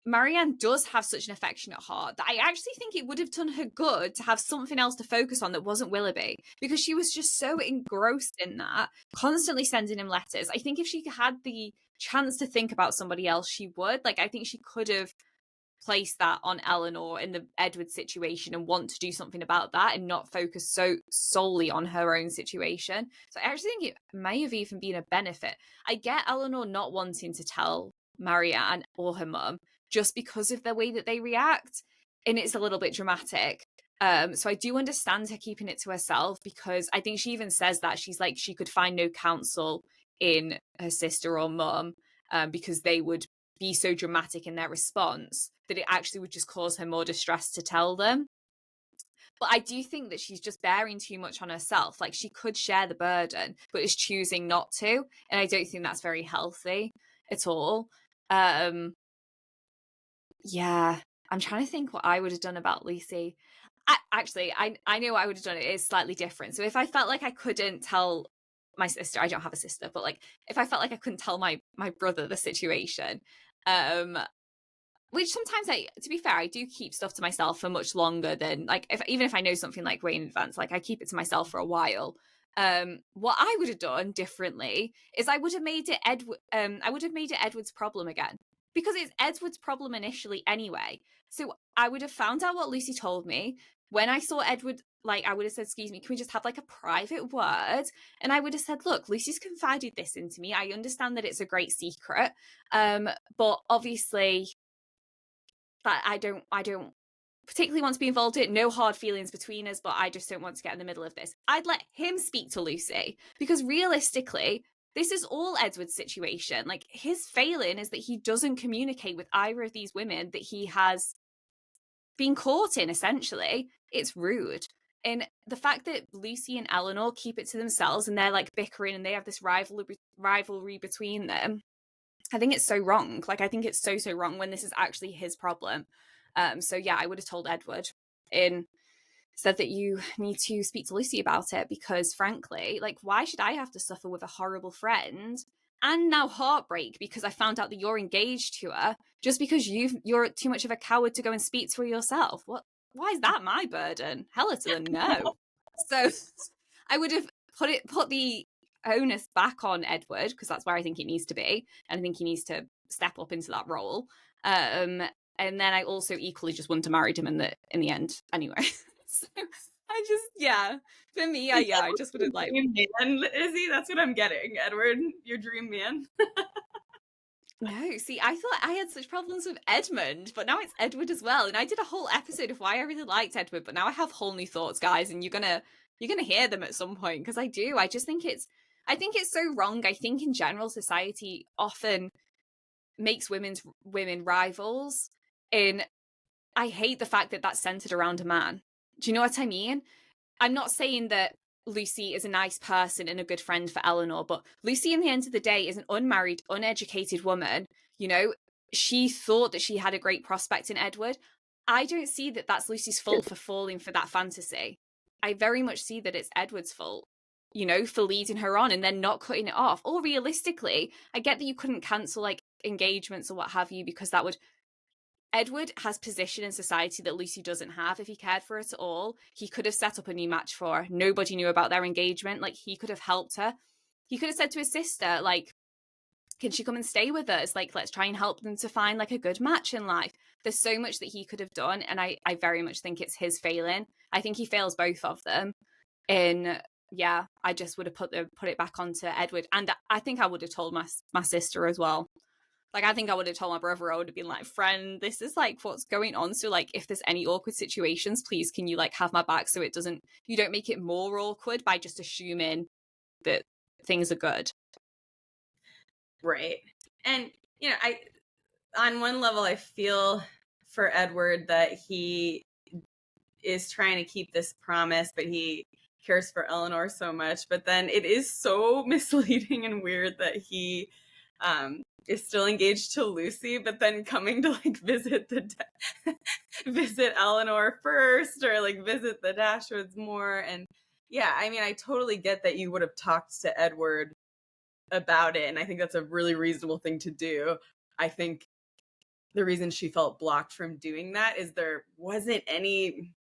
Marrianne does have such an affectionate heart that I actually think it would have done her good to have something else to focus on that wasn't Willoughby, because she was just so engrossed in that, constantly sending him letters. I think if she had the chance to think about somebody else, she would. Like, I think she could have placed that on Elinor in the Edward situation and want to do something about that and not focus so solely on her own situation. So I actually think it may have even been a benefit. I get Elinor not wanting to tell Marrianne or her mum just because of the way that they react, and it's a little bit dramatic. So I do understand her keeping it to herself, because I think she even says that she's like, she could find no counsel in her sister or mum, because they would be so dramatic in their response that it actually would just cause her more distress to tell them. But I do think that she's just bearing too much on herself. Like, she could share the burden, but is choosing not to. And I don't think that's very healthy at all. Yeah, I'm trying to think what I would have done about Lucy. I know what I would have done. It is slightly different. So if I felt like I couldn't tell my sister, I don't have a sister, but like, if I felt like I couldn't tell my brother the situation, which sometimes to be fair, I do keep stuff to myself for much longer than, like, even if I know something like way in advance, like I keep it to myself for a while. What I would have done differently is I would have made it Edward's problem again, because it's Edward's problem initially anyway. So I would have found out what Lucy told me. When I saw Edward, like, I would have said, excuse me, can we just have like a private word? And I would have said, look, Lucy's confided this into me. I understand that it's a great secret. But obviously that I don't particularly want to be involved in it. No hard feelings between us, but I just don't want to get in the middle of this. I'd let him speak to Lucy, because realistically, this is all Edward's situation. Like, his failing is that he doesn't communicate with either of these women that he has been caught in, essentially. It's rude. And the fact that Lucy and Elinor keep it to themselves and they're like bickering and they have this rivalry between them, I think it's so wrong. Like, I think it's so wrong when this is actually his problem. So yeah, I would have told Edward and said that you need to speak to Lucy about it, because frankly, like, why should I have to suffer with a horrible friend and now heartbreak because I found out that you're engaged to her just because you're too much of a coward to go and speak to her yourself? Why is that my burden? Hell to the no. So I would have put the onus back on Edward, because that's where I think it needs to be, and I think he needs to step up into that role. And then I also equally just wouldn't have married him in the end anyway. So I just, yeah, for me, I just would have like man, Izzy, that's what I'm getting. Edward, your dream man. No, see, I thought I had such problems with Edmund, but now it's Edward as well. And I did a whole episode of why I really liked Edward, but now I have whole new thoughts, guys, and you're gonna hear them at some point, because I do. I think it's so wrong. I think in general society often makes women rivals, and I hate the fact that that's centered around a man. Do you know what I mean? I'm not saying that Lucy is a nice person and a good friend for Elinor, but Lucy, in the end of the day, is an unmarried, uneducated woman. You know, she thought that she had a great prospect in Edward. I don't see that that's Lucy's fault for falling for that fantasy. I very much see that it's Edward's fault, you know, for leading her on and then not cutting it off. Or realistically, I get that you couldn't cancel like engagements or what have you, because that would... Edward has position in society that Lucy doesn't have. If he cared for her at all, he could have set up a new match for her. Nobody knew about their engagement. Like, he could have helped her. He could have said to his sister, like, can she come and stay with us? Like, let's try and help them to find like a good match in life. There's so much that he could have done, and I very much think it's his failing. I think he fails both of them. And yeah, I just would have put it back onto Edward. And I think I would have told my sister as well. Like, I think I would have told my brother. I would have been like, friend, this is like what's going on. So like, if there's any awkward situations, please can you like have my back, so you don't make it more awkward by just assuming that things are good. Right. And, you know, on one level, I feel for Edward that he is trying to keep this promise, but he cares for Elinor so much. But then it is so misleading and weird that he is still engaged to Lucy, but then coming to like visit visit Elinor first, or like visit the Dashwoods more. And yeah, I mean, I totally get that you would have talked to Edward about it, and I think that's a really reasonable thing to do. I think the reason she felt blocked from doing that is there wasn't any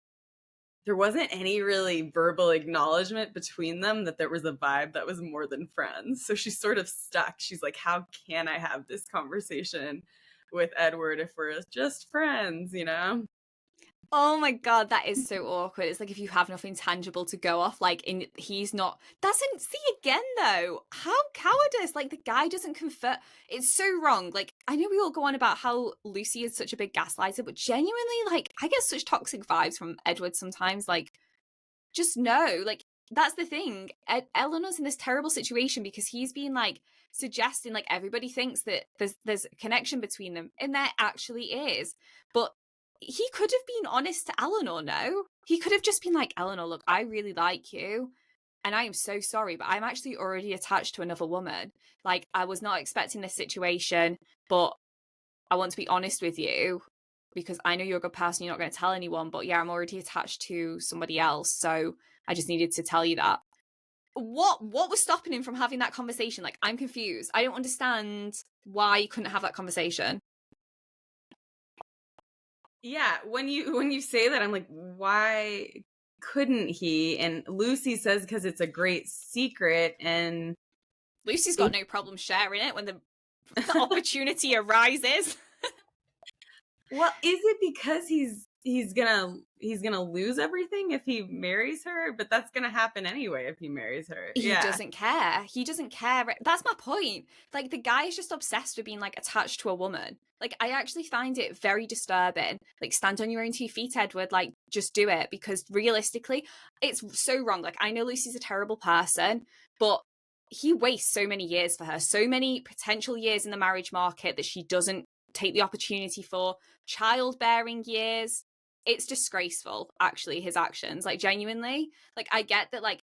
really verbal acknowledgement between them that there was a vibe that was more than friends. So she's sort of stuck. She's like, how can I have this conversation with Edward if we're just friends, you know? Oh my god, that is so awkward. It's like if you have nothing tangible to go off, like, and he's not... Doesn't see again though. How cowardice! Like, the guy doesn't confirm. It's so wrong. Like, I know we all go on about how Lucy is such a big gaslighter, but genuinely, like, I get such toxic vibes from Edward sometimes. Like, just know, like, that's the thing. Eleanor's in this terrible situation because he's been like suggesting, like, everybody thinks that there's a connection between them, and there actually is, but he could have been honest to Elinor, no? He could have just been like, Elinor, look, I really like you, and I am so sorry, but I'm actually already attached to another woman. Like, I was not expecting this situation, but I want to be honest with you, because I know you're a good person, you're not going to tell anyone, but yeah, I'm already attached to somebody else, so I just needed to tell you that. What was stopping him from having that conversation? Like, I'm confused. I don't understand why you couldn't have that conversation. Yeah, when you say that, I'm like, why couldn't he? And Lucy says because it's a great secret, and Lucy's got no problem sharing it when the opportunity arises. Well, is it because he's gonna lose everything if he marries her? But that's gonna happen anyway if he marries her. He doesn't care. He doesn't care. That's my point. Like, the guy is just obsessed with being like attached to a woman. Like, I actually find it very disturbing. Like, stand on your own 2 feet, Edward. Like, just do it, because realistically, it's so wrong. Like, I know Lucy's a terrible person, but he wastes so many years for her, so many potential years in the marriage market that she doesn't take the opportunity for, childbearing years. It's disgraceful, actually, his actions, like, genuinely. Like, I get that, like,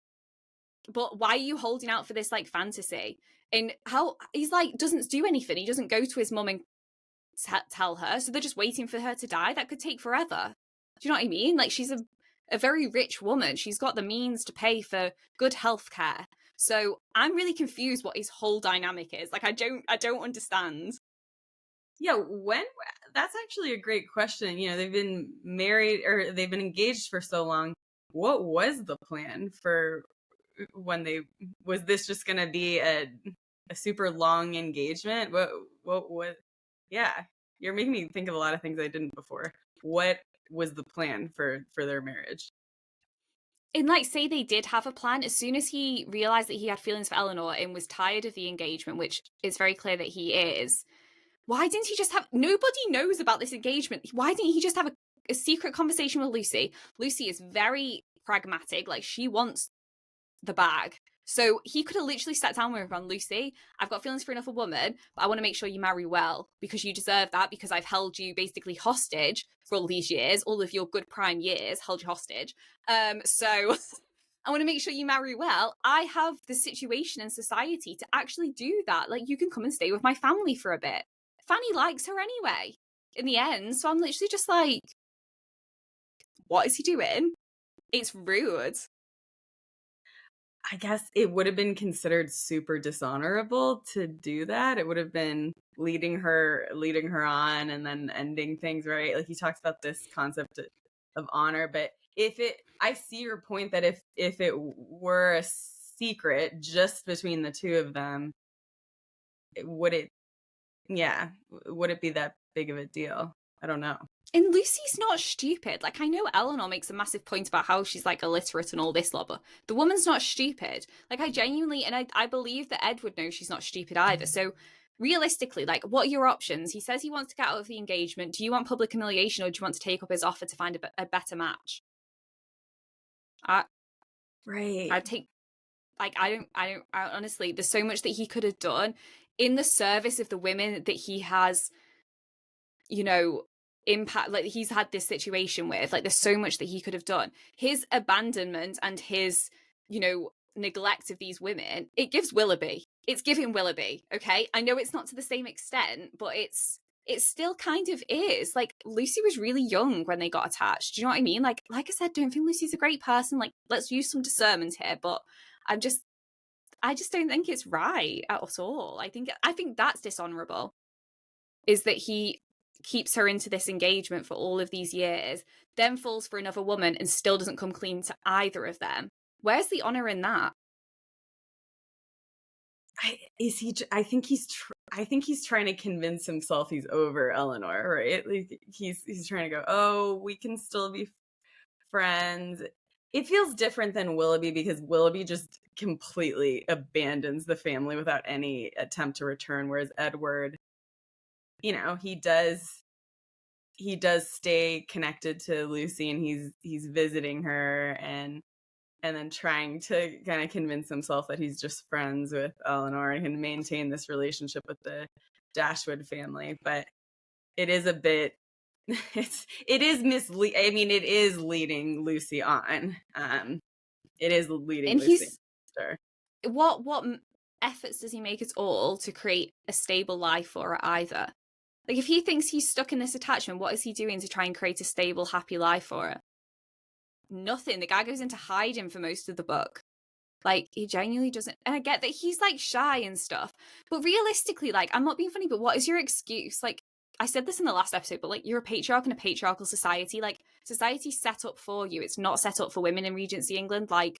but why are you holding out for this, like, fantasy? And how he's like doesn't do anything. He doesn't go to his mum and tell her, so they're just waiting for her to die. That could take forever. Do you know what I mean? Like, she's a very rich woman. She's got the means to pay for good health care. So I'm really confused what his whole dynamic is. Like, I don't understand. Yeah, that's actually a great question. You know, they've been married or they've been engaged for so long. What was the plan for when was this just going to be a super long engagement? What was, yeah, you're making me think of a lot of things I didn't before. What was the plan for their marriage? And, like, say they did have a plan, as soon as he realized that he had feelings for Elinor and was tired of the engagement, which is very clear that he is, why didn't he just have, nobody knows about this engagement. Why didn't he just have a secret conversation with Lucy? Lucy is very pragmatic. Like, she wants the bag. So he could have literally sat down with her and gone, Lucy, I've got feelings for another woman, but I want to make sure you marry well because you deserve that, because I've held you basically hostage for all these years, all of your good prime years, held you hostage. So I want to make sure you marry well. I have the situation in society to actually do that. Like, you can come and stay with my family for a bit. Fanny likes her anyway in the end. So I'm literally just like, what is he doing? It's rude. I guess it would have been considered super dishonorable to do that. It would have been leading her on and then ending things, right? Like, he talks about this concept of honor, but I see your point that if it were a secret just between the two of them, would it be that big of a deal? I don't know. And Lucy's not stupid. Like, I know Elinor makes a massive point about how she's, like, illiterate and all this lot, but the woman's not stupid. Like, I genuinely, and I believe that Edward knows she's not stupid either. So realistically, like, what are your options? He says he wants to get out of the engagement. Do you want public humiliation, or do you want to take up his offer to find a better match? Right. I'd take, like, I honestly, there's so much that he could have done in the service of the women that he has, you know, impact, like, he's had this situation with. Like, there's so much that he could have done. His abandonment and his, you know, neglect of these women, it gives Willoughby. It's giving Willoughby, okay? I know it's not to the same extent, but it still kind of is. Like, Lucy was really young when they got attached. Do you know what I mean? Like I said, don't think Lucy's a great person. Like, let's use some discernment here, but I just don't think it's right at all. I think that's dishonorable, is that he keeps her into this engagement for all of these years, then falls for another woman and still doesn't come clean to either of them. Where's the honor in that? I think he's trying to convince himself he's over Elinor, right? Like, he's trying to go, oh, we can still be friends. It feels different than Willoughby, because Willoughby just completely abandons the family without any attempt to return, whereas Edward, you know, he does stay connected to Lucy, and he's visiting her and then trying to kind of convince himself that he's just friends with Elinor and can maintain this relationship with the Dashwood family. But it is a bit, it is misleading. I mean, it is leading Lucy on. It is leading And Lucy. what efforts does he make at all to create a stable life for her either? Like, if he thinks he's stuck in this attachment, what is he doing to try and create a stable, happy life for her? Nothing. The guy goes into hiding for most of the book. Like, he genuinely doesn't. And I get that he's, like, shy and stuff, but realistically, like, I'm not being funny, but what is your excuse? Like, I said this in the last episode, but, like, you're a patriarch in a patriarchal society. Like, society's set up for you. It's not set up for women in Regency England. Like,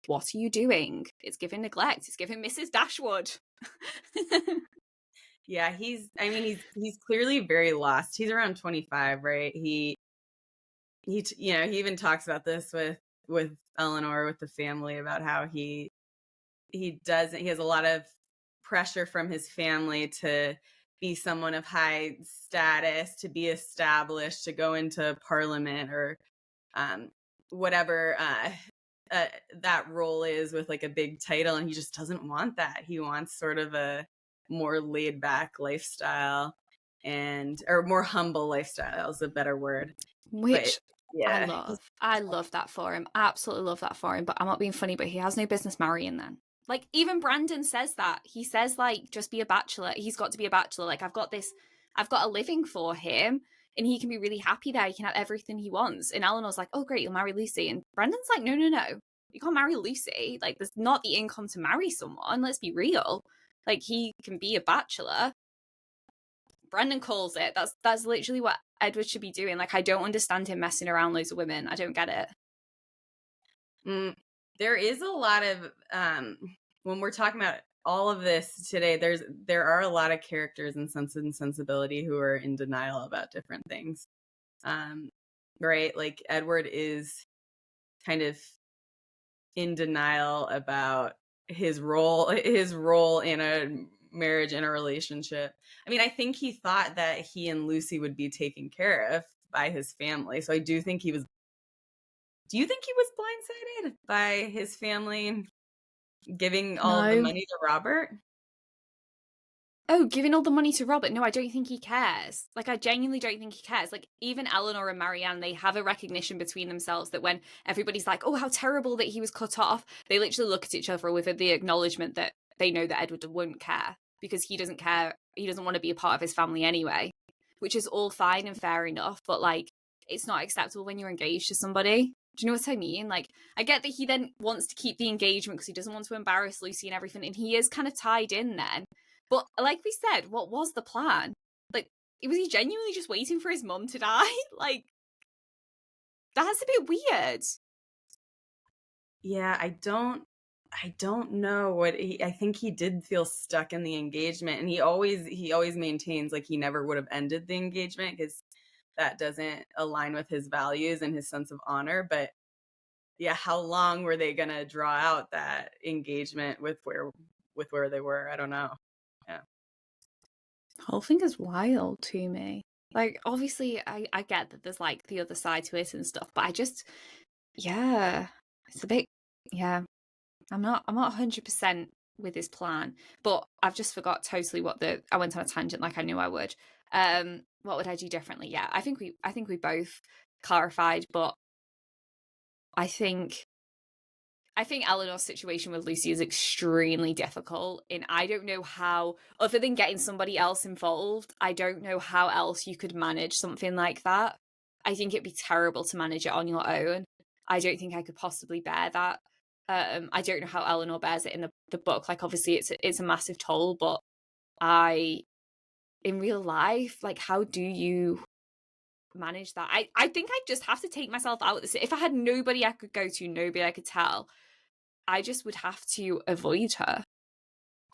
what are you doing? It's giving neglect. It's giving Mrs. Dashwood. Yeah, he's clearly very lost. He's around 25, right? He you know, he even talks about this with Elinor, with the family, about how he has a lot of pressure from his family to be someone of high status, to be established, to go into parliament, or whatever that role is with like a big title, and he just doesn't want that. He wants sort of a more laid back lifestyle, or more humble lifestyle is a better word. But Which I yeah, love. I love that for him. Absolutely love that for him. But I'm not being funny, but he has no business marrying then. Like, even Brandon says that. He says, like, just be a bachelor. He's got to be a bachelor. Like, I've got a living for him, and he can be really happy there. He can have everything he wants. And Eleanor's like, oh, great, you'll marry Lucy. And Brandon's like, no, no, no. You can't marry Lucy. Like, there's not the income to marry someone. Let's be real. Like, he can be a bachelor. Brandon calls it. That's literally what Edward should be doing. Like, I don't understand him messing around loads of women. I don't get it. There is a lot of when we're talking about all of this today, there are a lot of characters in Sense and Sensibility who are in denial about different things. Right? Like Edward is kind of in denial about his role in a marriage and a relationship. I mean, I think he thought that he and Lucy would be taken care of by his family. So I do think he was. Do you think he was blindsided by his family giving all the money to Robert? Oh, giving all the money to Robert? No, I don't think he cares. Like, I genuinely don't think he cares. Like, even Elinor and Marrianne, they have a recognition between themselves that when everybody's like, oh, how terrible that he was cut off, they literally look at each other with the acknowledgement that they know that Edward won't care because he doesn't care. He doesn't want to be a part of his family anyway, which is all fine and fair enough. But, like, it's not acceptable when you're engaged to somebody. Do you know what I mean? Like, I get that he then wants to keep the engagement because he doesn't want to embarrass Lucy and everything. And he is kind of tied in then. But like we said, what was the plan? Like, was he genuinely just waiting for his mum to die? Like, that's a bit weird. Yeah, I don't know what I think he did feel stuck in the engagement, and he always maintains like he never would have ended the engagement because that doesn't align with his values and his sense of honor. But yeah, how long were they gonna draw out that engagement with where they were? I don't know. Yeah. The whole thing is wild to me. Like, obviously, I get that there's like the other side to it and stuff, but I just, yeah, it's a bit, yeah. I'm not 100% with his plan, but I've just forgot totally I went on a tangent like I knew I would. What would I do differently? Yeah, I think we both clarified, but I think Eleanor's situation with Lucy is extremely difficult, and I don't know how, other than getting somebody else involved, I don't know how else you could manage something like that. I think it'd be terrible to manage it on your own. I don't think I could possibly bear that. I don't know how Elinor bears it in the book. Like, obviously, it's a massive toll, but in real life, like, how do you manage that? I think I'd just have to take myself out of this. If I had nobody I could go to, nobody I could tell, I just would have to avoid her.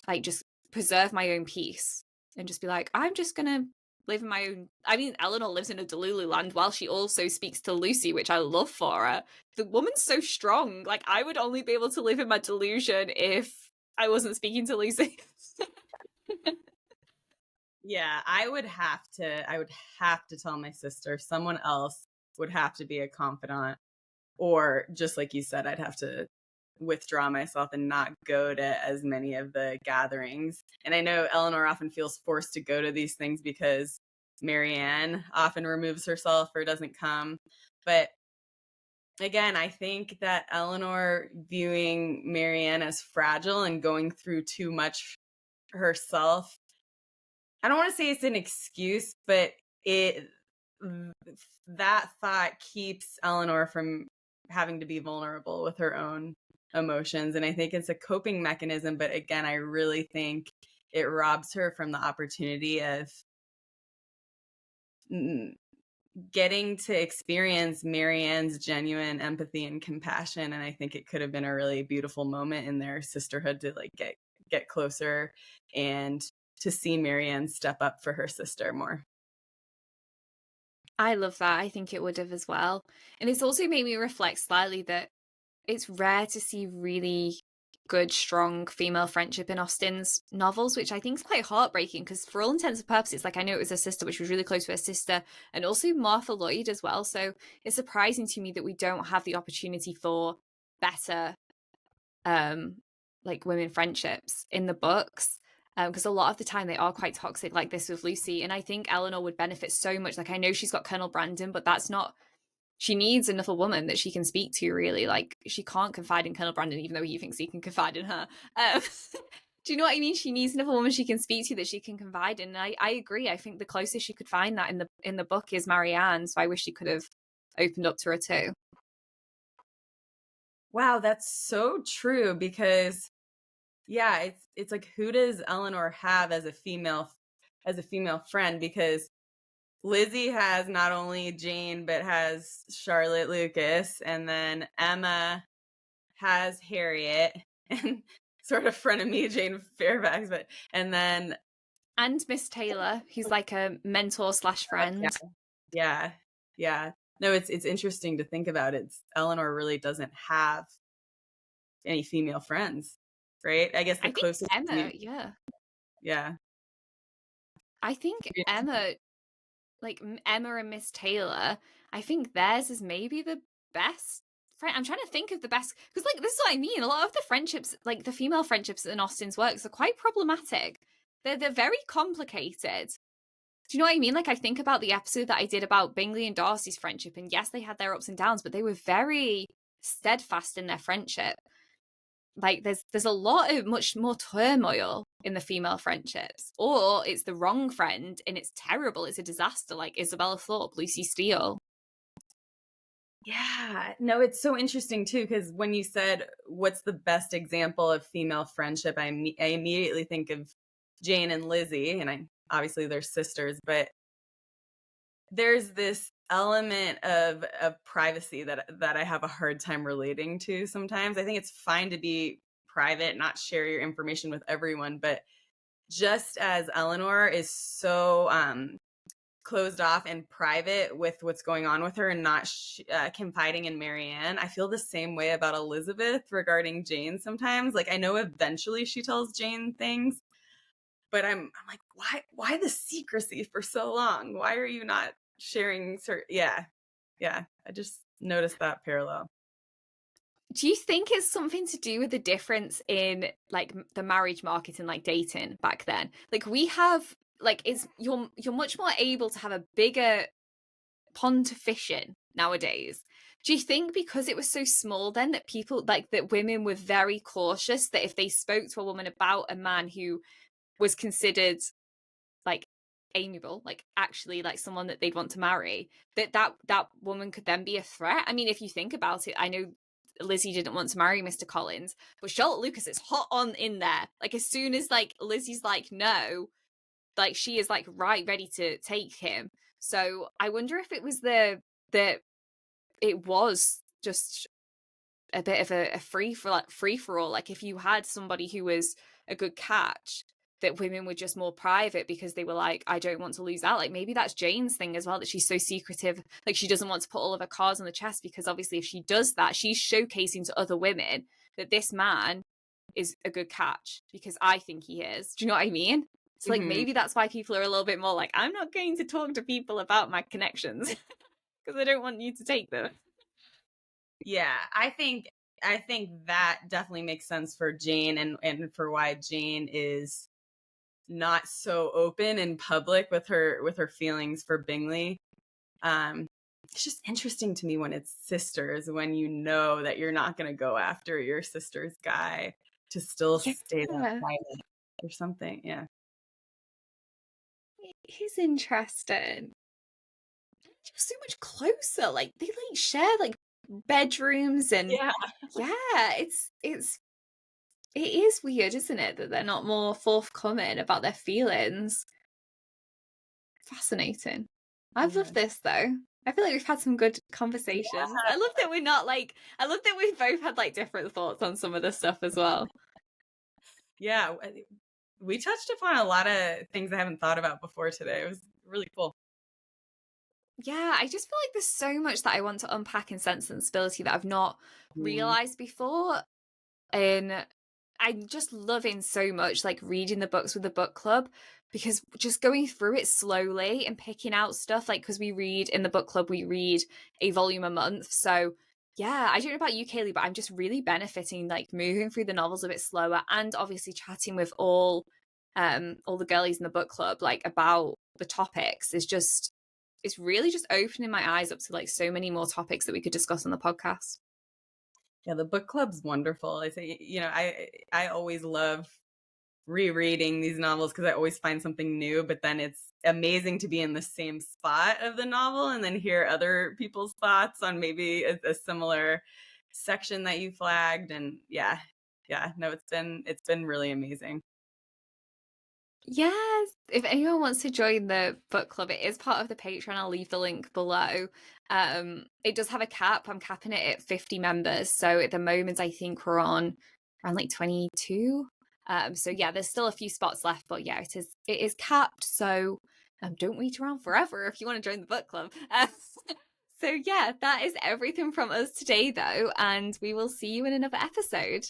Like, just preserve my own peace and just be like, I'm just gonna live in my own. I mean, Elinor lives in a Delulu land while she also speaks to Lucy, which I love for her. The woman's so strong. Like, I would only be able to live in my delusion if I wasn't speaking to Lucy. Yeah, I would have to tell my sister. Someone else would have to be a confidant, or just like you said, I'd have to withdraw myself and not go to as many of the gatherings. And I know Elinor often feels forced to go to these things because Marrianne often removes herself or doesn't come. But again, I think that Elinor viewing Marrianne as fragile and going through too much herself, I don't want to say it's an excuse, but that thought keeps Elinor from having to be vulnerable with her own emotions. And I think it's a coping mechanism, but again, I really think it robs her from the opportunity of getting to experience Marrianne's genuine empathy and compassion. And I think it could have been a really beautiful moment in their sisterhood to like get closer and to see Marrianne step up for her sister more. I love that. I think it would have as well. And it's also made me reflect slightly that it's rare to see really good, strong female friendship in Austen's novels, which I think is quite heartbreaking because for all intents and purposes, like, I know it was her sister, which was really close to her sister, and also Martha Lloyd as well. So it's surprising to me that we don't have the opportunity for better like women friendships in the books, because a lot of the time they are quite toxic, like this with Lucy. And I think Elinor would benefit so much. Like, I know she's got Colonel Brandon, but that's not, she needs another woman that she can speak to, really. Like, she can't confide in Colonel Brandon, even though he thinks he can confide in her. Do you know what I mean? She needs another woman she can speak to, that she can confide in. And I agree. I think the closest she could find that in the book is Marrianne. So I wish she could have opened up to her too. Wow, that's so true, because yeah, it's like, who does Elinor have as a female friend? Because Lizzie has not only Jane, but has Charlotte Lucas, and then Emma has Harriet, and sort of frenemy Jane Fairfax, and Miss Taylor, who's like a mentor / friend. Yeah. No, it's interesting to think about. Elinor really doesn't have any female friends, right? I guess the closest Emma, yeah. I think Emma, like Emma and Miss Taylor, I think theirs is maybe the best friend. I'm trying to think of the best, because like, this is what I mean. A lot of the friendships, like the female friendships in Austen's works, are quite problematic. They're very complicated. Do you know what I mean? Like, I think about the episode that I did about Bingley and Darcy's friendship, and yes, they had their ups and downs, but they were very steadfast in their friendship. Like, there's a lot of much more turmoil in the female friendships, or it's the wrong friend and it's terrible, it's a disaster, like Isabella Thorpe, Lucy Steele. Yeah, no, it's so interesting too, because when you said what's the best example of female friendship, I immediately think of Jane and Lizzie, and obviously they're sisters, but there's this element of privacy that I have a hard time relating to sometimes. I think it's fine to be private, not share your information with everyone, but just as Elinor is so closed off and private with what's going on with her, and not confiding in Marrianne, I feel the same way about Elizabeth regarding Jane sometimes. Like, I know eventually she tells Jane things, but I'm like, why the secrecy for so long? Why are you not sharing yeah, I just noticed that parallel. Do you think it's something to do with the difference in like the marriage market and like dating back then? Like, we have, like, it's you're much more able to have a bigger pond to fish in nowadays. Do you think because it was so small then, that people, like, that women were very cautious, that if they spoke to a woman about a man who was considered like amiable, like actually like someone that they'd want to marry, that woman could then be a threat? I mean, if you think about it, I know Lizzie didn't want to marry Mr. Collins, but Charlotte Lucas is hot on in there. Like, as soon as like Lizzie's like no, like she is like right ready to take him. So I wonder if it was that it was just a bit of a free for all. Like, if you had somebody who was a good catch, that women were just more private because they were like, I don't want to lose out. Like, maybe that's Jane's thing as well, that she's so secretive. Like, she doesn't want to put all of her cards on the chest, because obviously if she does that, she's showcasing to other women that this man is a good catch because I think he is. Do you know what I mean? So like, maybe that's why people are a little bit more like, I'm not going to talk to people about my connections because I don't want you to take them. Yeah, I think that definitely makes sense for Jane, and for why Jane is not so open in public with her feelings for Bingley. It's just interesting to me when it's sisters, when you know that you're not going to go after your sister's guy, to still stay that private or something. Yeah. He's interesting. Just so much closer. Like, they like share like bedrooms, and yeah, it is weird, isn't it, that they're not more forthcoming about their feelings. Fascinating. I've loved this though. I feel like we've had some good conversations. Yeah. I love that we've both had like different thoughts on some of the stuff as well. Yeah, we touched upon a lot of things I haven't thought about before today. It was really cool. Yeah, I just feel like there's so much that I want to unpack in Sense and Sensibility that I've not realized before. And I'm just loving so much like reading the books with the book club, because just going through it slowly and picking out stuff, like, because we read in the book club, we read a volume a month. So Yeah, I don't know about you, Caily, but I'm just really benefiting, like moving through the novels a bit slower, and obviously chatting with all the girlies in the book club, like about the topics is just, it's really just opening my eyes up to like so many more topics that we could discuss on the podcast. Yeah, the book club's wonderful. I say, I always love rereading these novels because I always find something new, but then it's amazing to be in the same spot of the novel and then hear other people's thoughts on maybe a similar section that you flagged. And yeah, no, it's been really amazing. Yes, if anyone wants to join the book club, it is part of the Patreon. I'll leave the link below. It does have a cap. I'm capping it at 50 members. So at the moment, I think we're on around like 22. So yeah, there's still a few spots left, but yeah, it is capped. So don't wait around forever if you want to join the book club. So yeah, that is everything from us today, though, and we will see you in another episode.